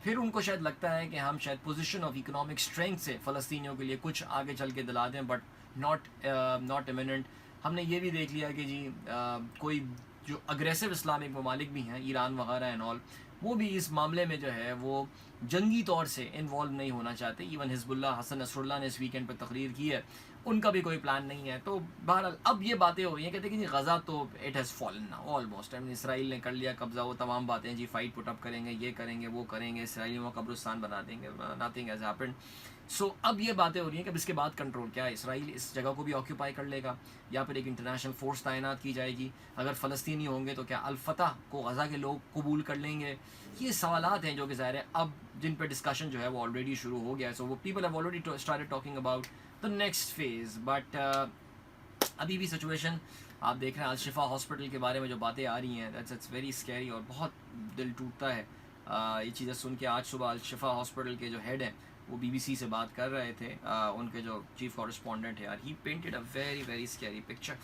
A: फिर उनको शायद लगता है कि हम शायद पोजीशन ऑफ इकोनॉमिक स्ट्रेंथ से फ़लस्तीनियों के लिए कुछ आगे चल के दिला दें, बट नॉट इमिनेंट। हमने ये भी देख लिया कि जी कोई जो अग्रेसिव इस्लामिक ममालिक भी हैं, ईरान वगैरह एंड ऑल, वो भी इस मामले में जो है वो जंगी तौर से इन्वॉल्व नहीं होना चाहते। इवन हिजबुल्लाह, हसन नसरुल्लाह ने इस वीकेंड पर तकरीर की है, उनका भी कोई प्लान नहीं है। तो बहरहाल अब ये बातें हो रही हैं, कहते हैं कि जी गज़ा तो it has fallen now almost, I mean Israel ने कर लिया कब्ज़ा, वो तमाम बातें जी फाइट पुट अप करेंगे, ये करेंगे, वो करेंगे, इसराइली वो कब्रिस्तान बना देंगे, नथिंग हैज़ हैपेंड। सो अब ये बातें हो रही हैं कि अब इसके बाद कंट्रोल क्या है, इसराइल इस जगह को भी ऑक्यूपाई कर लेगा या फिर एक इंटरनेशनल फोर्स तैनात की जाएगी। अगर फ़लस्तीनी होंगे तो क्या अल-फतह को गज़ा के लोग कबूल कर लेंगे? ये सवालात हैं जो कि ज़ाहिर है अब जिन पर डिस्कशन जो है वो ऑलरेडी शुरू हो गया है। सो वो people have already started talking about the next phase. But अभी भी सिचुएशन आप देख रहे हैं, अल-शिफा हॉस्पिटल के बारे में जो बातें आ रही हैं, दैट्स वेरी स्कैरी और बहुत दिल टूटता है ये चीज़ें सुन के। आज सुबह अल-शिफा हॉस्पिटल के जो हेड हैं वो BBC से बात कर रहे थे, उनके जो चीफ कॉरेस्पॉन्डेंट है यार, he painted a very scary picture.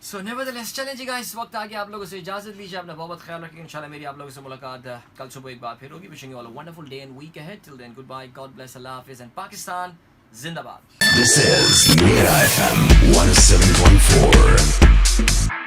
A: So nevertheless चलें जी गाइस, इस वक्त आगे आप लोगों से इजाज़त लीजिए, अपना बहुत ख्याल रखिए। इंशाल्लाह मेरी आप लोगों से मुलाकात कल सुबह एक बार फिर होगी। Wishing you all a wonderful day and week ahead. Till then good bye, God bless, अल्लाह हाफिज़ एंड पाकिस्तान जिंदाबाद।
B: This is Mira FM 107.4.